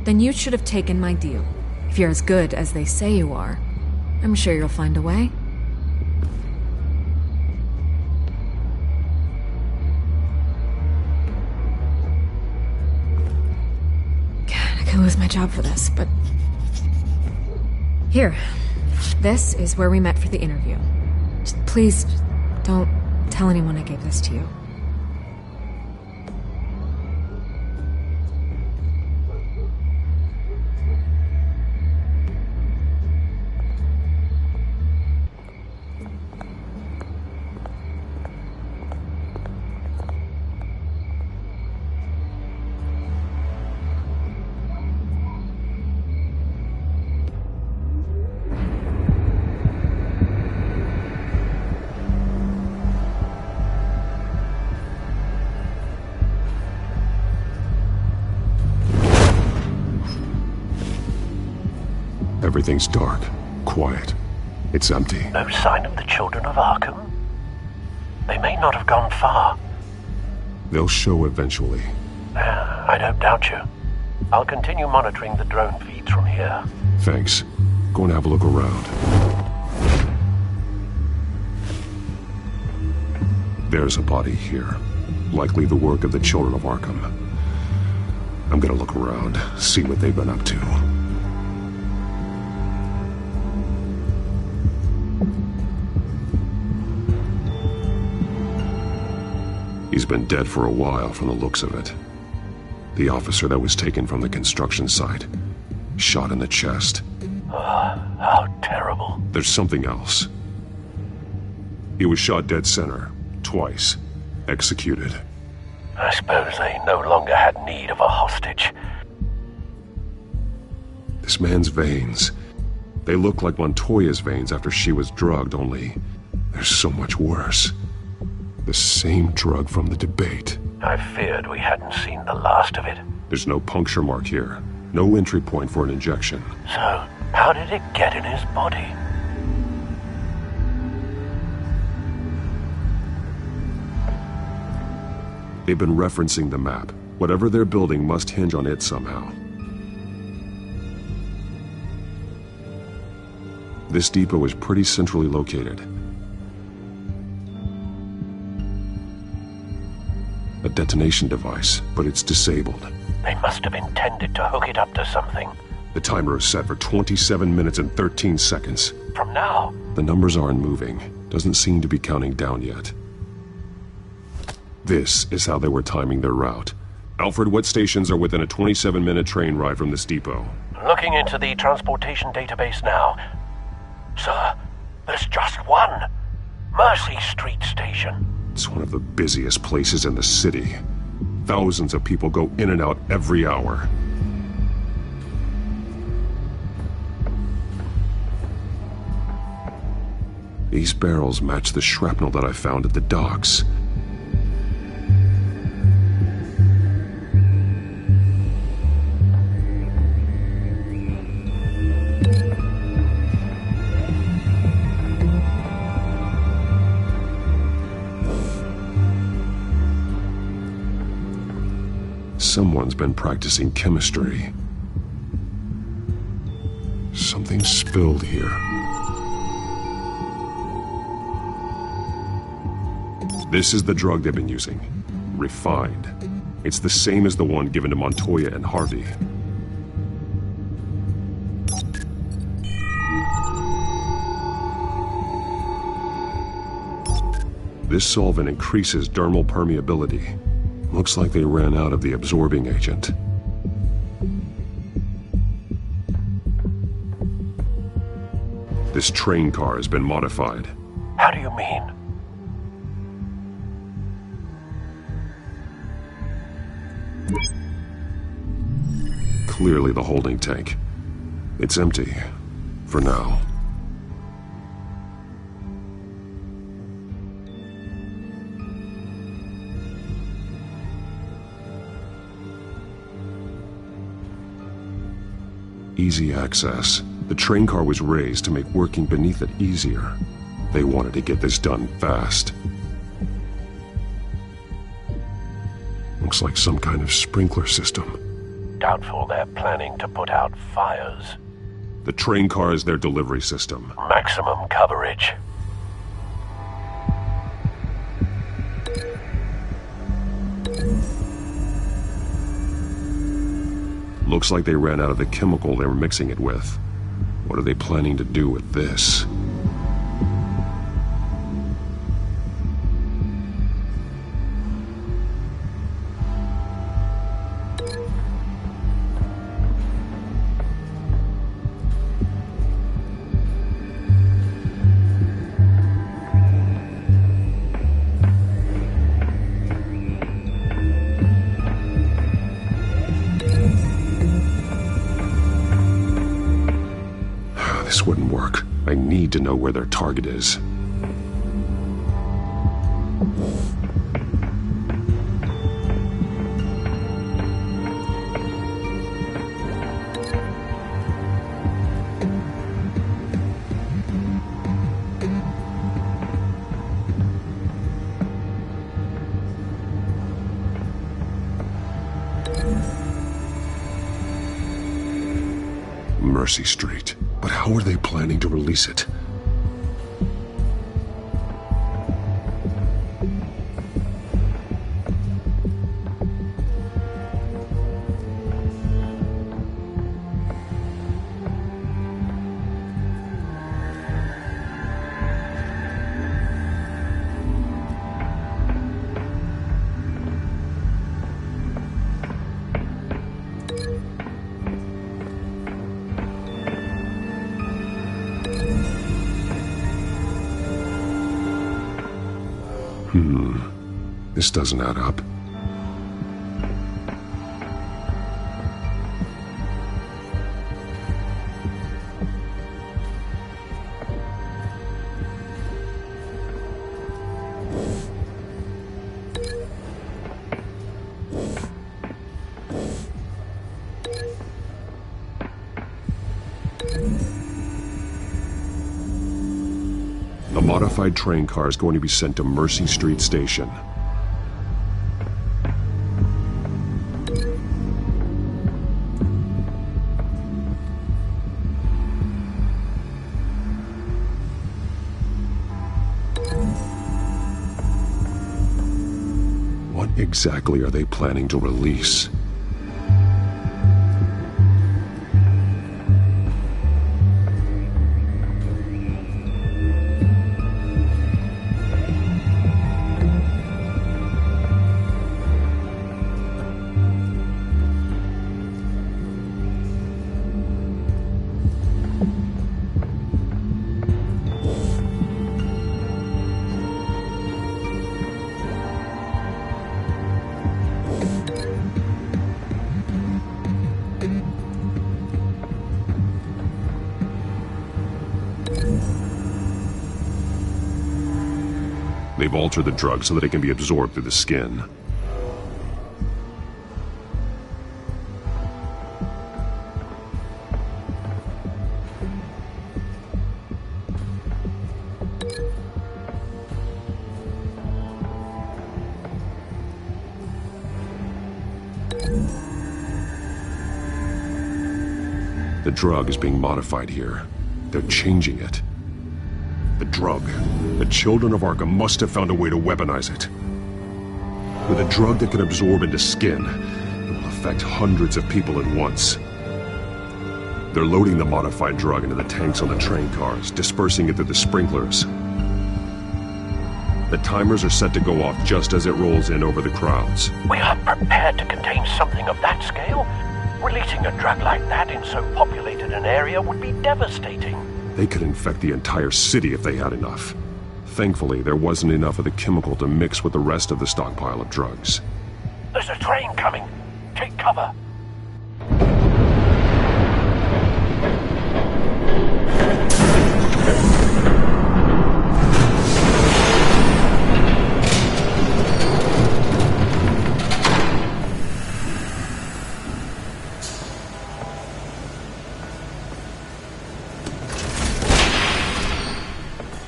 Then you should have taken my deal. If you're as good as they say you are, I'm sure you'll find a way. God, I could lose my job for this, but... Here. This is where we met for the interview. Just please, don't tell anyone I gave this to you. Everything's dark, quiet. It's empty. No sign of the children of Arkham? They may not have gone far. They'll show eventually. I don't doubt you. I'll continue monitoring the drone feeds from here. Thanks. Go and have a look around. There's a body here. Likely the work of the children of Arkham. I'm gonna look around, see what they've been up to. He's been dead for a while from the looks of it. The officer that was taken from the construction site. Shot in the chest. How terrible. There's something else. He was shot dead center. Twice. Executed. I suppose they no longer had need of a hostage. This man's veins. They look like Montoya's veins after she was drugged, only they're so much worse. The same drug from the debate. I feared we hadn't seen the last of it. There's no puncture mark here. No entry point for an injection. So, how did it get in his body? They've been referencing the map. Whatever they're building must hinge on it somehow. This depot is pretty centrally located. A detonation device, but it's disabled. They must have intended to hook it up to something. The timer is set for 27 minutes and 13 seconds. From now? The numbers aren't moving. Doesn't seem to be counting down yet. This is how they were timing their route. Alfred, what stations are within a 27-minute train ride from this depot? Looking into the transportation database now. Sir, there's just one. Mercy Street Station. It's one of the busiest places in the city. Thousands of people go in and out every hour. These barrels match the shrapnel that I found at the docks. someone's been practicing chemistry. Something spilled here. This is the drug they've been using. Refined. It's the same as the one given to Montoya and Harvey. This solvent increases dermal permeability. Looks like they ran out of the absorbing agent. This train car has been modified. How do you mean? Clearly the holding tank. It's empty. For now. Easy access. The train car was raised to make working beneath it easier. They wanted to get this done fast. Looks like some kind of sprinkler system. Doubtful they're planning to put out fires. The train car is their delivery system. Maximum coverage. Looks like they ran out of the chemical they were mixing it with. What are they planning to do with this? This wouldn't work. I need to know where their target is. Mercy Street. But how are they planning to release it? This doesn't add up. The modified train car is going to be sent to Mercy Street Station. What exactly are they planning to release? They've altered the drug so that it can be absorbed through the skin. drug is being modified here. They're changing it. The drug. The children of Arkham must have found a way to weaponize it. With a drug that can absorb into skin, it will affect hundreds of people at once. They're loading the modified drug into the tanks on the train cars, dispersing it through the sprinklers. The timers are set to go off just as it rolls in over the crowds. We aren't prepared to contain something of that scale. Releasing a drug like that in so populated an area would be devastating. They could infect the entire city if they had enough. Thankfully, there wasn't enough of the chemical to mix with the rest of the stockpile of drugs. There's a train coming. Take cover.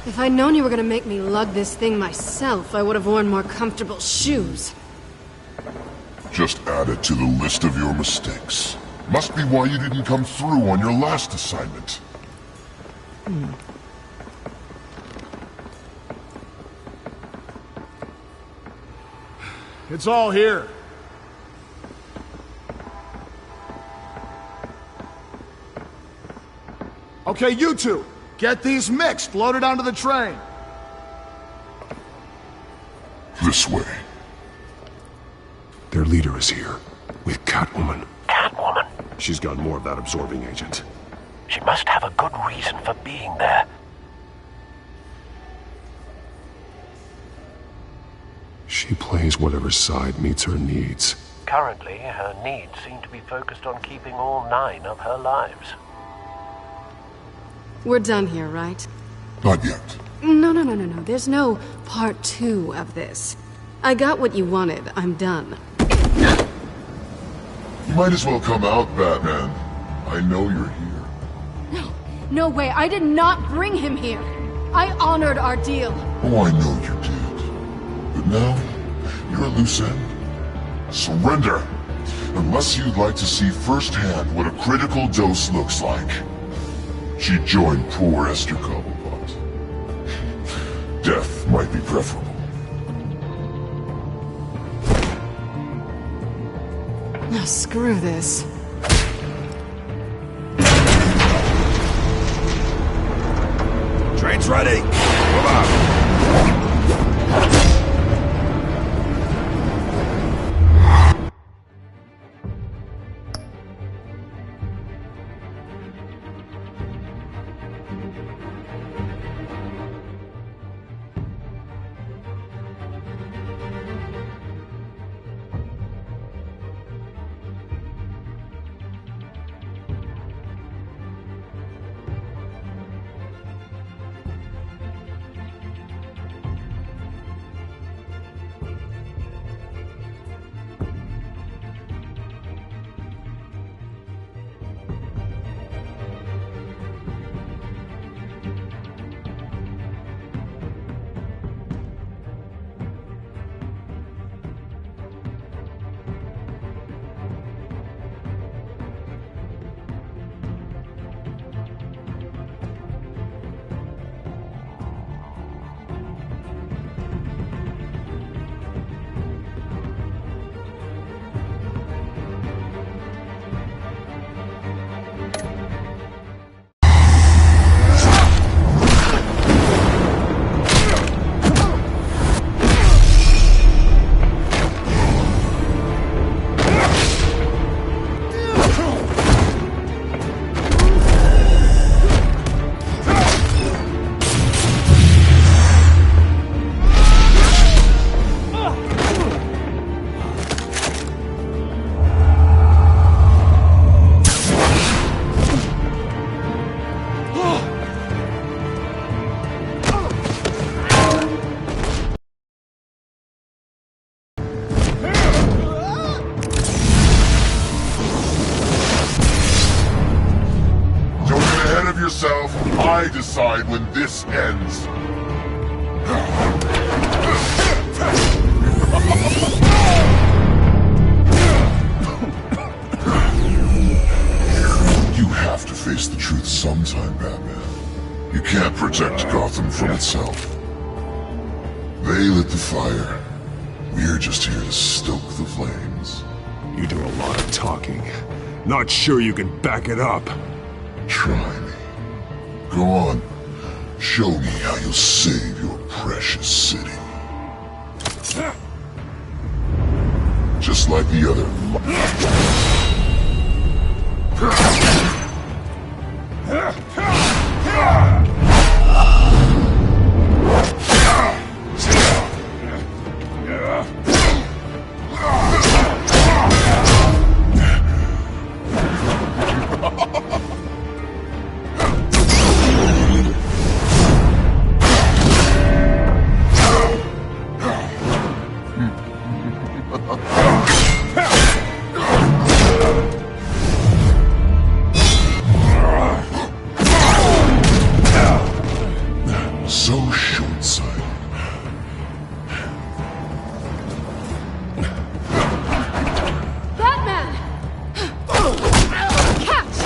If I'd known you were gonna make me lug this thing myself, I would have worn more comfortable shoes. Just add it to the list of your mistakes. Must be why you didn't come through on your last assignment. It's all here. Okay, you two. Get these mixed, loaded onto the train. This way. Their leader is here, with Catwoman. Catwoman? She's got more of that absorbing agent. She must have a good reason for being there. She plays whatever side meets her needs. Currently, her needs seem to be focused on keeping all 9 of her lives. We're done here, right? Not yet. No. There's no part 2 of this. I got what you wanted. I'm done. You might as well come out, Batman. I know you're here. No way. I did not bring him here. I honored our deal. Oh, I know you did. But now, you're a loose end. Surrender! Unless you'd like to see firsthand what a critical dose looks like. She joined poor Esther Cobblepot. Death might be preferable. Now screw this. Train's ready. Move on. I decide when this ends. You have to finish. face the truth sometime, Batman. You can't protect Gotham from itself. They lit the fire. We're just here to stoke the flames. You do a lot of talking. Not sure you can back it up. Try me. Go on. Show me how you'll save your precious city. Just like the other. So short-sighted. Batman! Catch!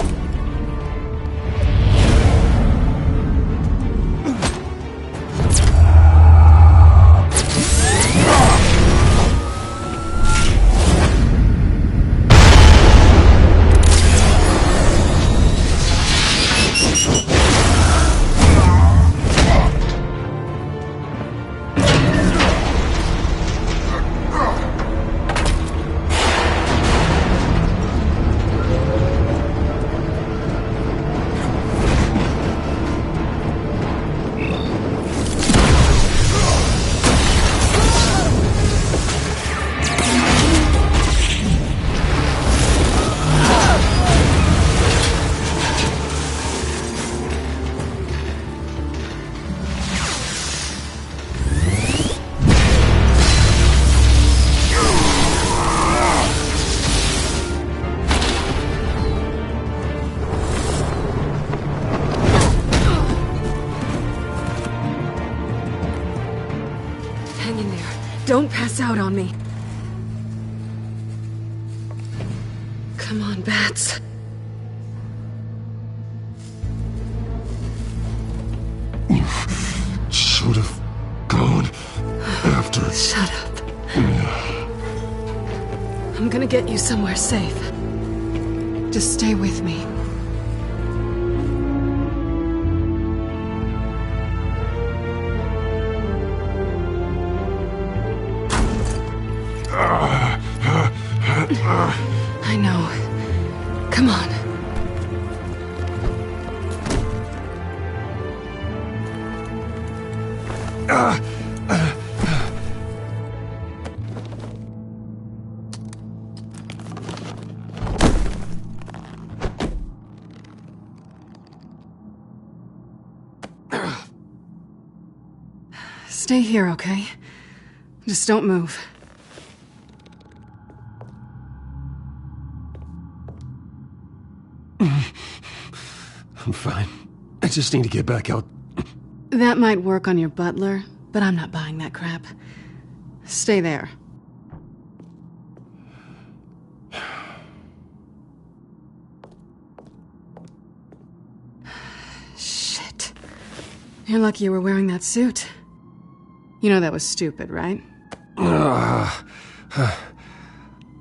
Hang in there. Don't pass out on me. Come on, Bats. Should have gone after. Shut up. I'm gonna get you somewhere safe. Just stay with me. I know. Come on. Stay here, okay? Just don't move. I'm fine. I just need to get back out. That might work on your butler, but I'm not buying that crap. Stay there. Shit. You're lucky you were wearing that suit. You know that was stupid, right?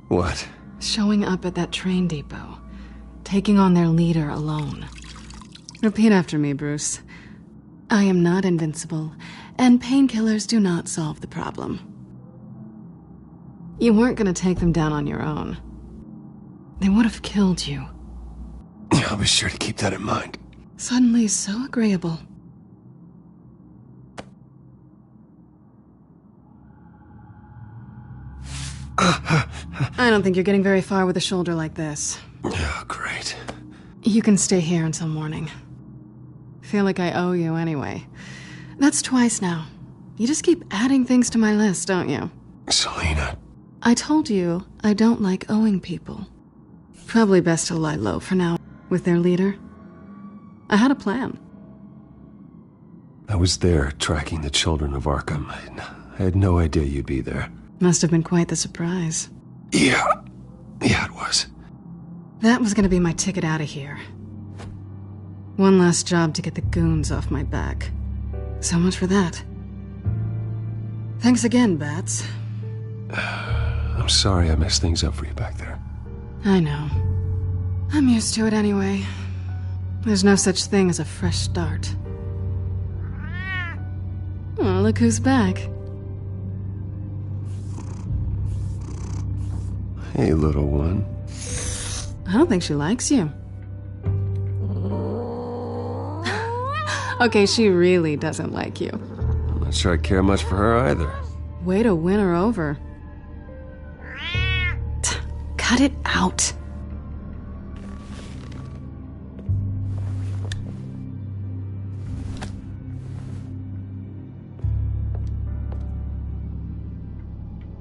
What? Showing up at that train depot. Taking on their leader alone. Repeat after me, Bruce. I am not invincible, and painkillers do not solve the problem. You weren't gonna take them down on your own. They would have killed you. I'll be sure to keep that in mind. Suddenly so agreeable. I don't think you're getting very far with a shoulder like this. Oh, great. You can stay here until morning. Feel like I owe you anyway. That's twice now. You just keep adding things to my list, don't you? Selina. I told you I don't like owing people. Probably best to lie low for now with their leader. I had a plan. I was there tracking the children of Arkham. I had no idea you'd be there. Must have been quite the surprise. Yeah, it was. That was gonna be my ticket out of here. One last job to get the goons off my back. So much for that. Thanks again, Bats. I'm sorry I messed things up for you back there. I know. I'm used to it anyway. There's no such thing as a fresh start. Oh, look who's back. Hey, little one. I don't think she likes you. Okay, she really doesn't like you. I'm not sure I care much for her either. Way to win her over. Cut it out.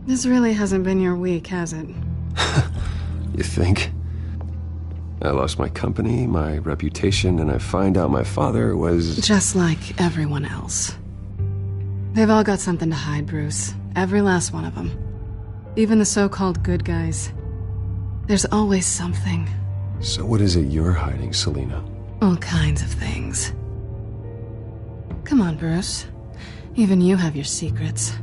This really hasn't been your week, has it? You think? I lost my company, my reputation, and I find out my father was... Just like everyone else. They've all got something to hide, Bruce. Every last one of them. Even the so-called good guys. There's always something. So what is it you're hiding, Selina? All kinds of things. Come on, Bruce. Even you have your secrets.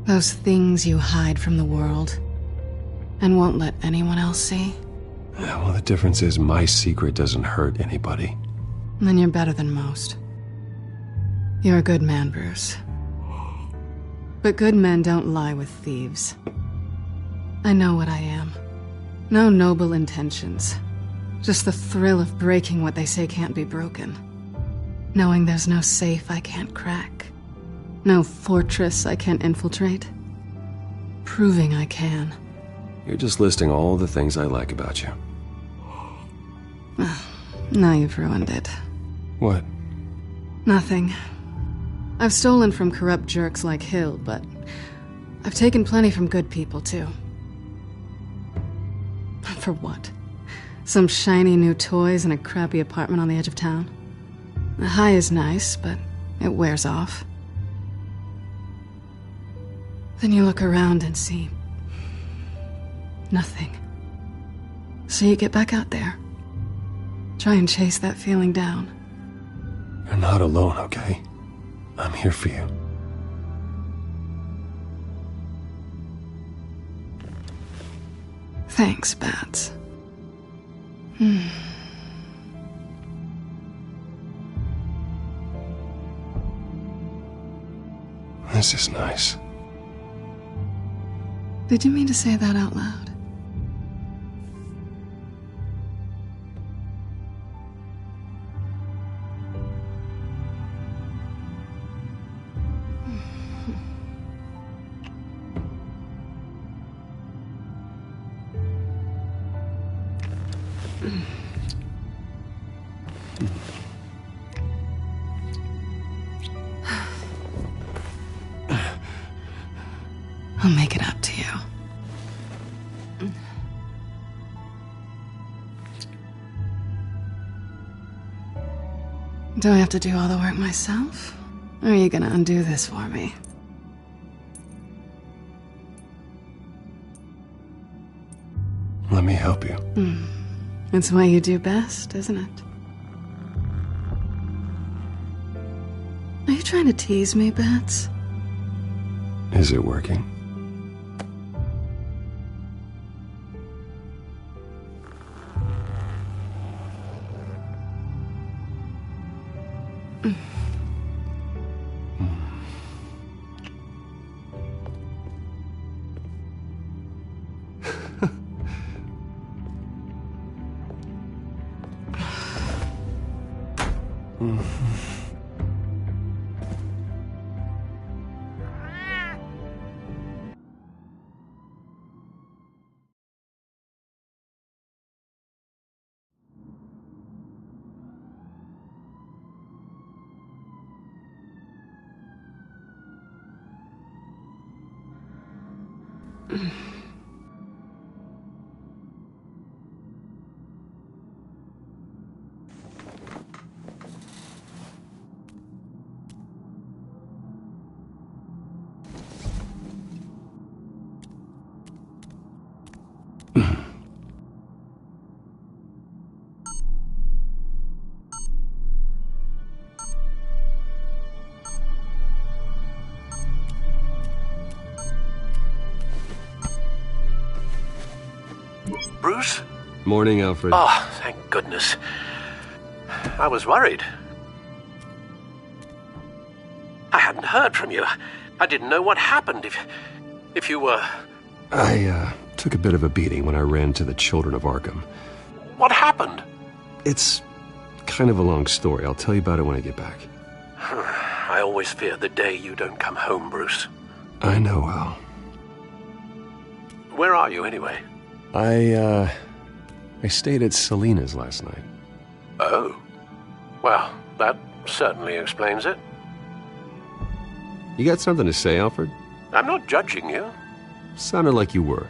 Those things you hide from the world and won't let anyone else see. Yeah, well, the difference is my secret doesn't hurt anybody. Then you're better than most. You're a good man, Bruce. But good men don't lie with thieves. I know what I am. No noble intentions. Just the thrill of breaking what they say can't be broken. Knowing there's no safe I can't crack. No fortress I can't infiltrate. Proving I can. You're just listing all the things I like about you. Now you've ruined it. What? Nothing. I've stolen from corrupt jerks like Hill, but I've taken plenty from good people, too. For what? Some shiny new toys and a crappy apartment on the edge of town? The high is nice, but it wears off. Then you look around and see nothing. So you get back out there. Try and chase that feeling down. You're not alone, okay? I'm here for you. Thanks, Bats. This is nice. Did you mean to say that out loud? I'll make it up to you. Do I have to do all the work myself? Or are you gonna undo this for me? Let me help you. It's what you do best, isn't it? Are you trying to tease me, Bats? Is it working? Bruce? Morning, Alfred. Oh, thank goodness. I was worried. I hadn't heard from you. I didn't know what happened if you were... I took a bit of a beating when I ran to the Children of Arkham. What happened? It's kind of a long story. I'll tell you about it when I get back. I always fear the day you don't come home, Bruce. I know, Al. Where are you, anyway? I stayed at Selena's last night. Oh. Well, that certainly explains it. You got something to say, Alfred? I'm not judging you. Sounded like you were.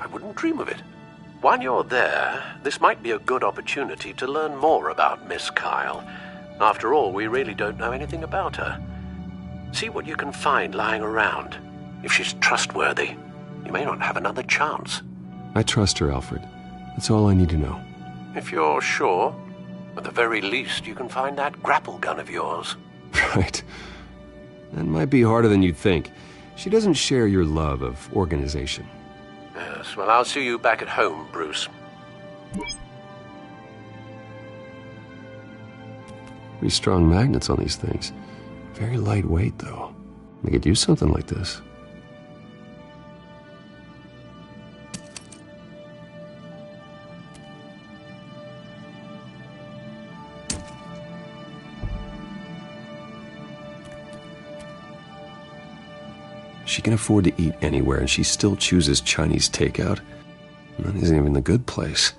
I wouldn't dream of it. While you're there, this might be a good opportunity to learn more about Miss Kyle. After all, we really don't know anything about her. See what you can find lying around. If she's trustworthy, you may not have another chance. I trust her, Alfred. That's all I need to know. If you're sure, at the very least, you can find that grapple gun of yours. Right. That might be harder than you'd think. She doesn't share your love of organization. Yes, well, I'll see you back at home, Bruce. Pretty strong magnets on these things. Very lightweight, though. They could use something like this. She can afford to eat anywhere, and she still chooses Chinese takeout. That isn't even the good place.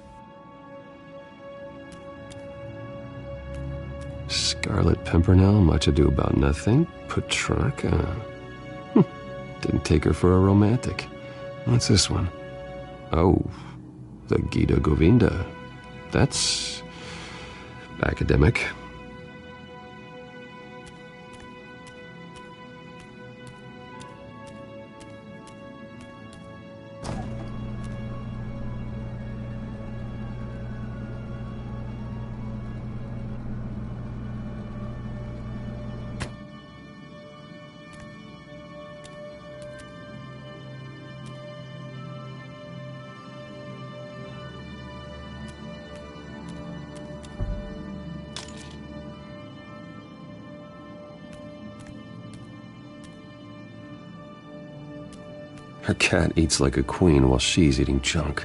Scarlet Pimpernel, Much Ado About Nothing, Petrarca. Didn't take her for a romantic. What's this one? Oh, the Gita Govinda. That's academic. Her cat eats like a queen while she's eating junk.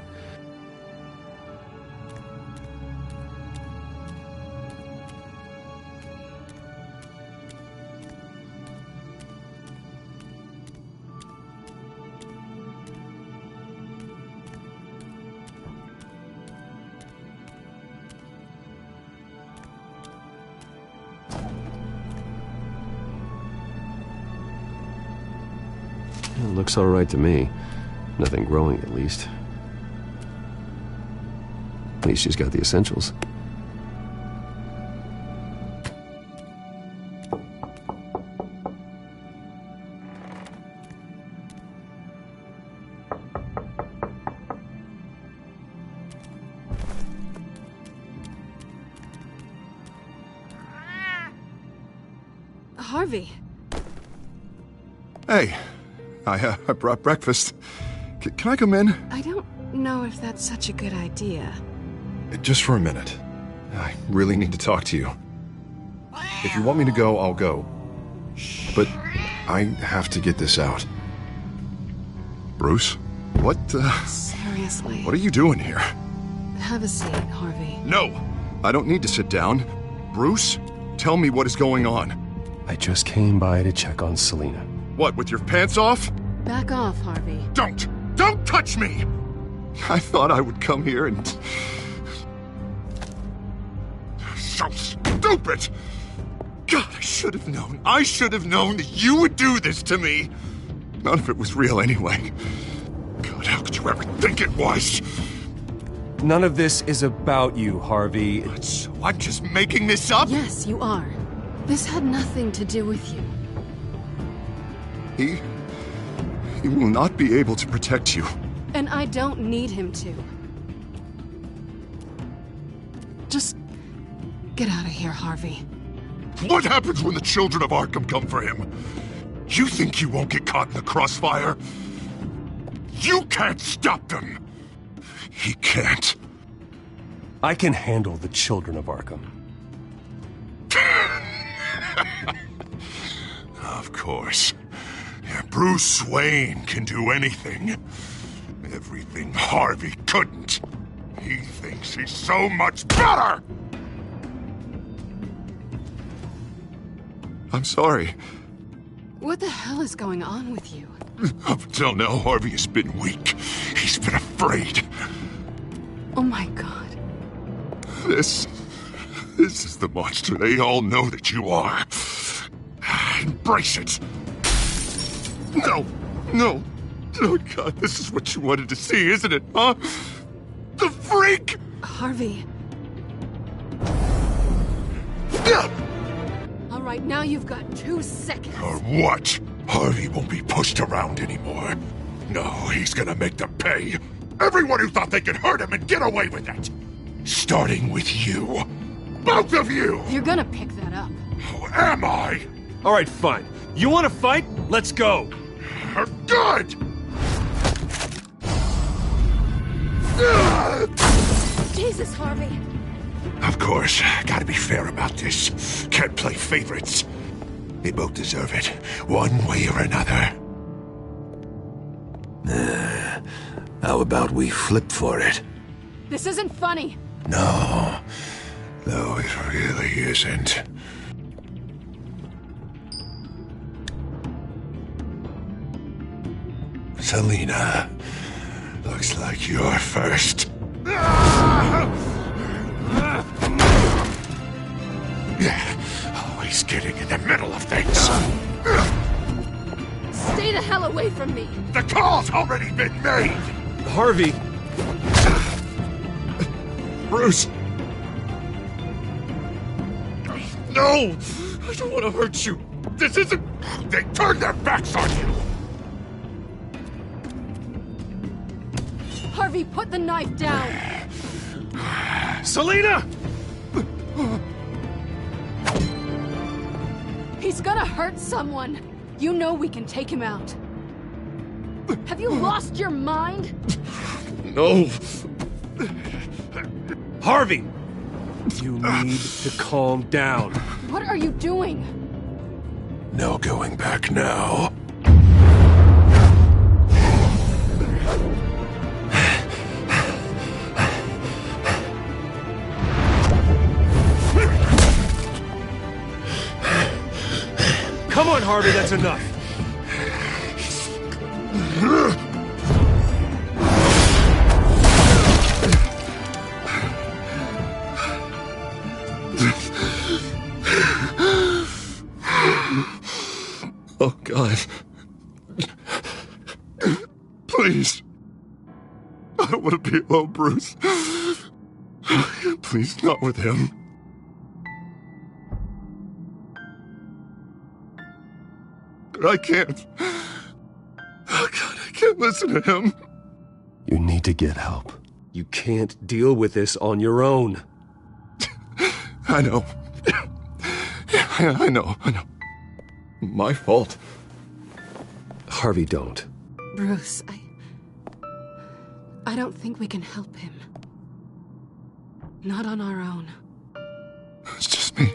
It looks all right to me. Nothing growing, at least. At least she's got the essentials. Harvey. Hey. I brought breakfast. Can I come in? I don't know if that's such a good idea. Just for a minute. I really need to talk to you. If you want me to go, I'll go. But I have to get this out. Bruce? What, Seriously. What are you doing here? Have a seat, Harvey. No! I don't need to sit down. Bruce, tell me what is going on. I just came by to check on Selena. What, with your pants off? Back off, Harvey. Don't touch me! I thought I would come here and... So stupid! God, I should have known. I should have known that you would do this to me. None of it was real anyway. God, how could you ever think it was? None of this is about you, Harvey. So I'm just making this up? Yes, you are. This had nothing to do with you. He will not be able to protect you. And I don't need him to. Just get out of here, Harvey. What happens when the children of Arkham come for him? You think you won't get caught in the crossfire? You can't stop them! He can't. I can handle the children of Arkham. Of course. Yeah, Bruce Wayne can do anything. Everything Harvey couldn't. He thinks he's so much better! I'm sorry. What the hell is going on with you? Up until now, Harvey has been weak. He's been afraid. Oh my god. This is the monster they all know that you are. Embrace it. No. Oh God, this is what you wanted to see, isn't it, huh? The freak! Harvey. All right, now you've got 2 seconds. Or what? Harvey won't be pushed around anymore. No, he's gonna make them pay. Everyone who thought they could hurt him and get away with it. Starting with you. Both of you! You're gonna pick that up. Who am I? All right, fine. You want to fight? Let's go. Good! Jesus, Harvey. Of course, gotta be fair about this. Can't play favorites. They both deserve it, one way or another. How about we flip for it? This isn't funny. No, it really isn't. Selina, looks like you're first. Always getting in the middle of things. Stay the hell away from me. The call's already been made. Harvey. Bruce. No! I don't want to hurt you. This isn't... They turned their backs on you. Harvey, put the knife down. Selina! He's gonna hurt someone. You know we can take him out. Have you lost your mind? No. Harvey! You need to calm down. What are you doing? No going back now. Come on, Harvey, that's enough. Oh, God. Please. I don't want to be alone, Bruce. Please, not with him. I can't. Oh, God, I can't listen to him. You need to get help. You can't deal with this on your own. I know. I know. My fault. Harvey, don't. Bruce, I don't think we can help him. Not on our own. It's just me.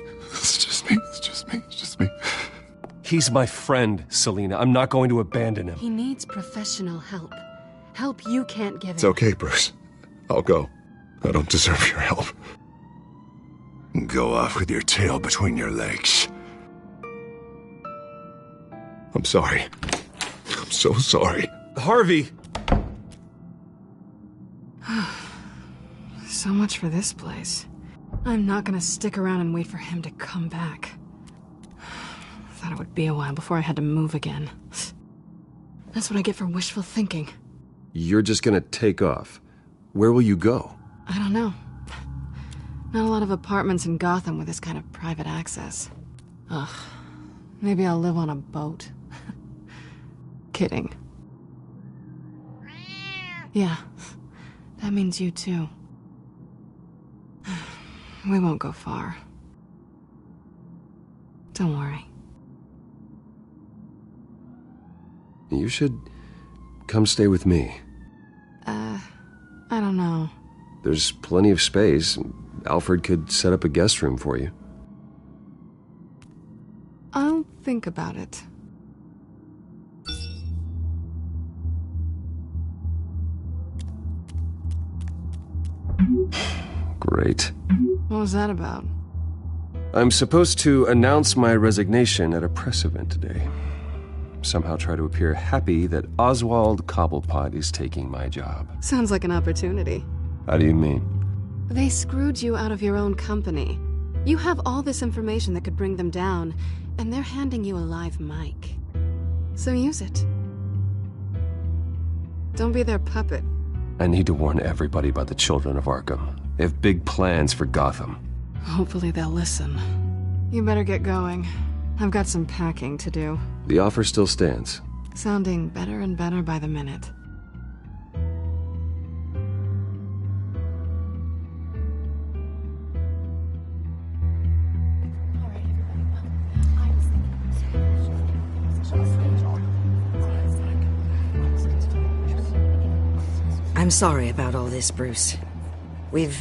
He's my friend, Selina. I'm not going to abandon him. He needs professional help. Help you can't give him. It's okay, Bruce. I'll go. I don't deserve your help. Go off with your tail between your legs. I'm sorry. I'm so sorry. Harvey! So much for this place. I'm not gonna stick around and wait for him to come back. Thought it would be a while before I had to move again. That's what I get for wishful thinking. You're just gonna take off. Where will you go? I don't know. Not a lot of apartments in Gotham with this kind of private access. Ugh. Maybe I'll live on a boat. Kidding. Yeah. That means you too. We won't go far. Don't worry. You should come stay with me. I don't know. There's plenty of space. Alfred could set up a guest room for you. I'll think about it. Great. What was that about? I'm supposed to announce my resignation at a press event today. Somehow try to appear happy that Oswald Cobblepot is taking my job. Sounds like an opportunity. How do you mean? They screwed you out of your own company. You have all this information that could bring them down, and they're handing you a live mic. So use it. Don't be their puppet. I need to warn everybody about the children of Arkham. They have big plans for Gotham. Hopefully they'll listen. You better get going. I've got some packing to do. The offer still stands. Sounding better and better by the minute. I'm sorry about all this, Bruce. We've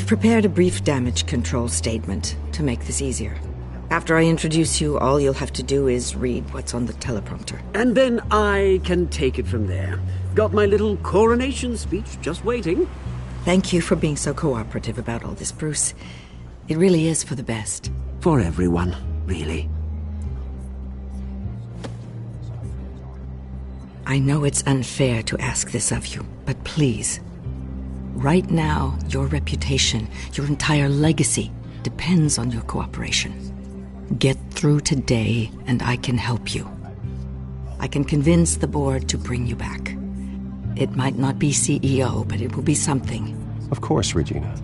prepared a brief damage control statement to make this easier. After I introduce you, all you'll have to do is read what's on the teleprompter. And then I can take it from there. Got my little coronation speech just waiting. Thank you for being so cooperative about all this, Bruce. It really is for the best. For everyone, really. I know it's unfair to ask this of you, but please. Right now, your reputation, your entire legacy, depends on your cooperation. Get through today, and I can help you. I can convince the board to bring you back. It might not be CEO, but it will be something. Of course, Regina.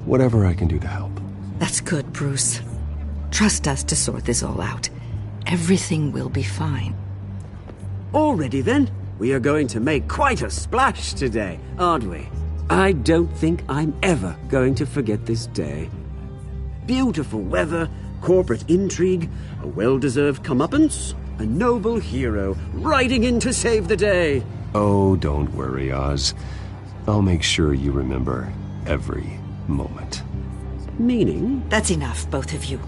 Whatever I can do to help. That's good, Bruce. Trust us to sort this all out. Everything will be fine. Already then, we are going to make quite a splash today, aren't we? I don't think I'm ever going to forget this day. Beautiful weather, corporate intrigue, a well-deserved comeuppance, a noble hero riding in to save the day. Oh, don't worry, Oz. I'll make sure you remember every moment. Meaning? That's enough, both of you.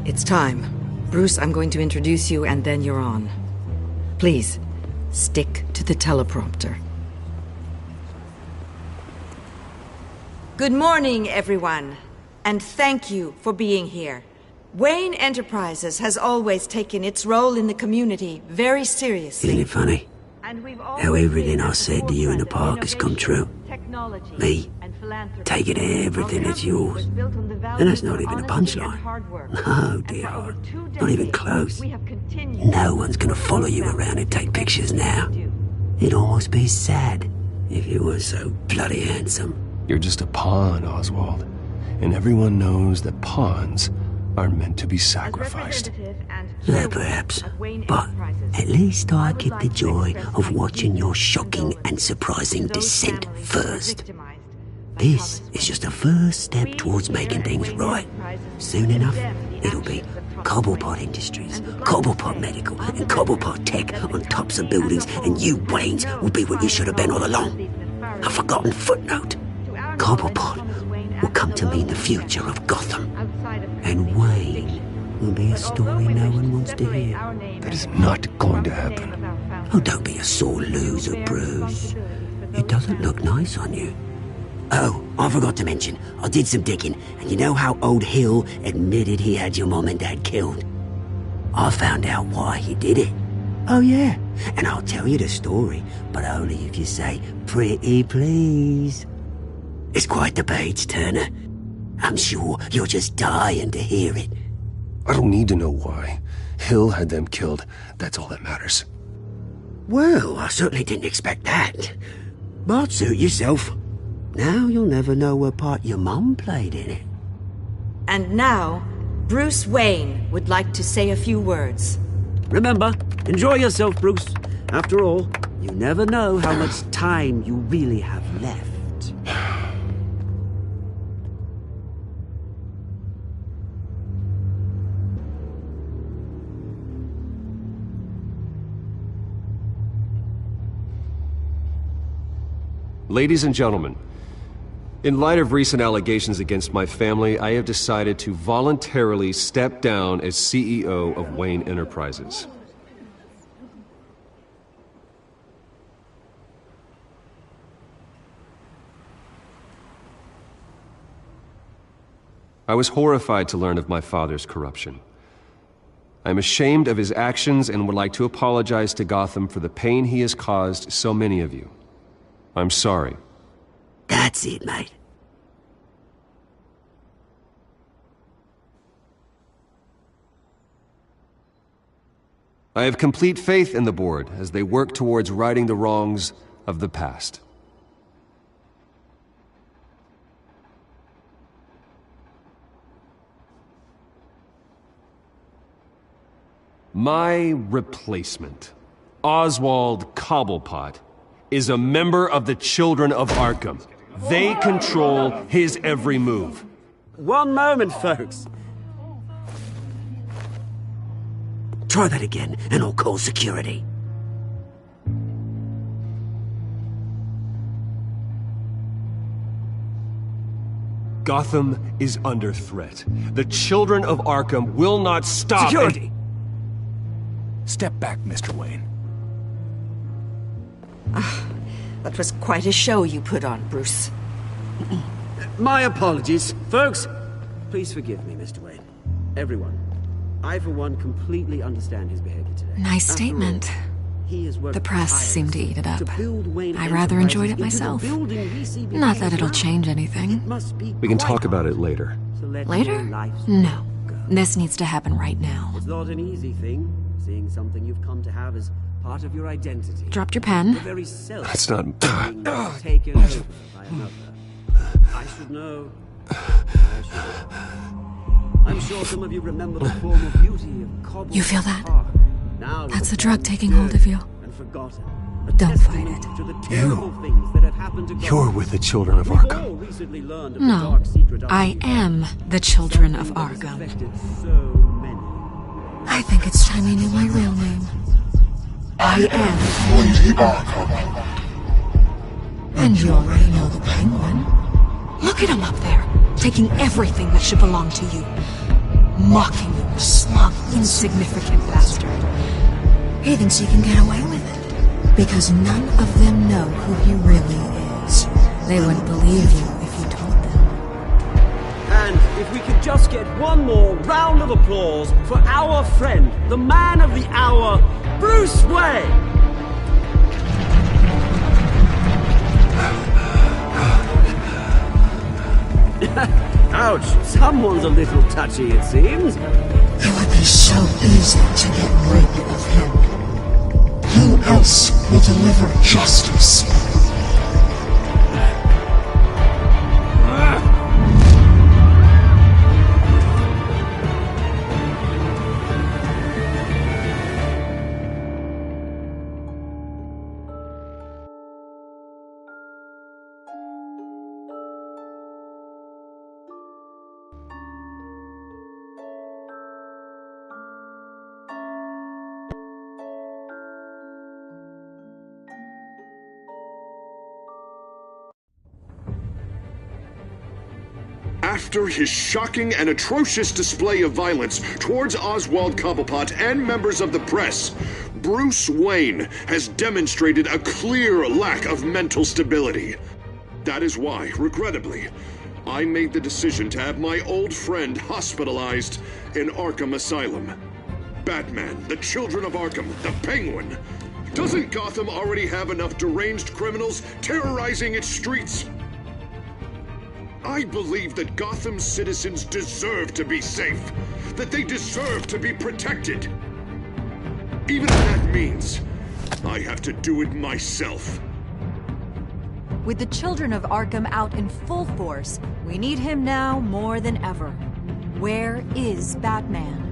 It's time. Bruce, I'm going to introduce you, and then you're on. Please, stick to the teleprompter. Good morning, everyone, and thank you for being here. Wayne Enterprises has always taken its role in the community very seriously. Isn't it funny? How everything I said to you in the park has come true. Me, taking everything that's yours. And that's not even a punchline. No, dear, not even close. No one's gonna follow you around and take pictures now. It'd almost be sad if you were so bloody handsome. You're just a pawn, Oswald. And everyone knows that pawns are meant to be sacrificed. Perhaps. But at least I get the joy of watching your shocking and surprising descent first. This is just a first step towards making things right. Soon enough, it'll be Cobblepot Industries, Cobblepot Medical, and Cobblepot Tech on tops of buildings, and you, Waynes, will be what you should have been all along. A forgotten footnote. Cobblepot will come to mean the future of Gotham. And Wayne will be a story no one wants to hear. That is not going to happen. Oh, don't be a sore loser, Bruce. It doesn't look nice on you. Oh, I forgot to mention, I did some digging, and you know how old Hill admitted he had your mom and dad killed? I found out why he did it. Oh, yeah, and I'll tell you the story, but only if you say, pretty please. It's quite the page, Turner. I'm sure you're just dying to hear it. I don't need to know why. Hill had them killed. That's all that matters. Well, I certainly didn't expect that. But suit yourself. Now you'll never know what part your mum played in it. And now, Bruce Wayne would like to say a few words. Remember, enjoy yourself, Bruce. After all, you never know how much time you really have left. Ladies and gentlemen, in light of recent allegations against my family, I have decided to voluntarily step down as CEO of Wayne Enterprises. I was horrified to learn of my father's corruption. I'm ashamed of his actions and would like to apologize to Gotham for the pain he has caused so many of you. I'm sorry. That's it, mate. I have complete faith in the board as they work towards righting the wrongs of the past. My replacement, Oswald Cobblepot, is a member of the Children of Arkham. They control his every move. One moment, folks. Try that again, and I'll call security. Gotham is under threat. The Children of Arkham will not stop. Security! Step back, Mr. Wayne. That was quite a show you put on, Bruce. My apologies. Folks, please forgive me, Mr. Wayne. Everyone. I, for one, completely understand his behavior today. Nice statement. The press seemed to eat it up. I rather enjoyed it myself. Not that it'll change anything. We can talk about it later. Later? No. This needs to happen right now. It's not an easy thing, seeing something you've come to have as part of your identity. Dropped your pen. The very self That's not... being taken over by another. I should know. I should. I'm sure some of you remember the form of beauty of Cobble. You feel that? Now That's the drug taking hold of you. and forgotten. Don't fight it. To the terrible things that have happened to You're with the Children of Arkham. all recently learned of the No, dark secret I am the Children of Arkham. I think it's time I knew my real name. I am Lady Arkham. And you already know the Penguin. Look at him up there, taking everything that should belong to you. Mocking you, a smug, insignificant bastard. He thinks he can get away with it, because none of them know who he really is. They wouldn't believe you if you told them. And if we could just get one more round of applause for our friend, the man of the hour, Bruce Wayne! Ouch, someone's a little touchy, it seems. It would be so easy to get rid of him. Who else will deliver justice? After his shocking and atrocious display of violence towards Oswald Cobblepot and members of the press, Bruce Wayne has demonstrated a clear lack of mental stability. That is why, regrettably, I made the decision to have my old friend hospitalized in Arkham Asylum. Batman, the Children of Arkham, the Penguin. Doesn't Gotham already have enough deranged criminals terrorizing its streets? I believe that Gotham's citizens deserve to be safe, that they deserve to be protected. Even if that means I have to do it myself. With the Children of Arkham out in full force, we need him now more than ever. Where is Batman?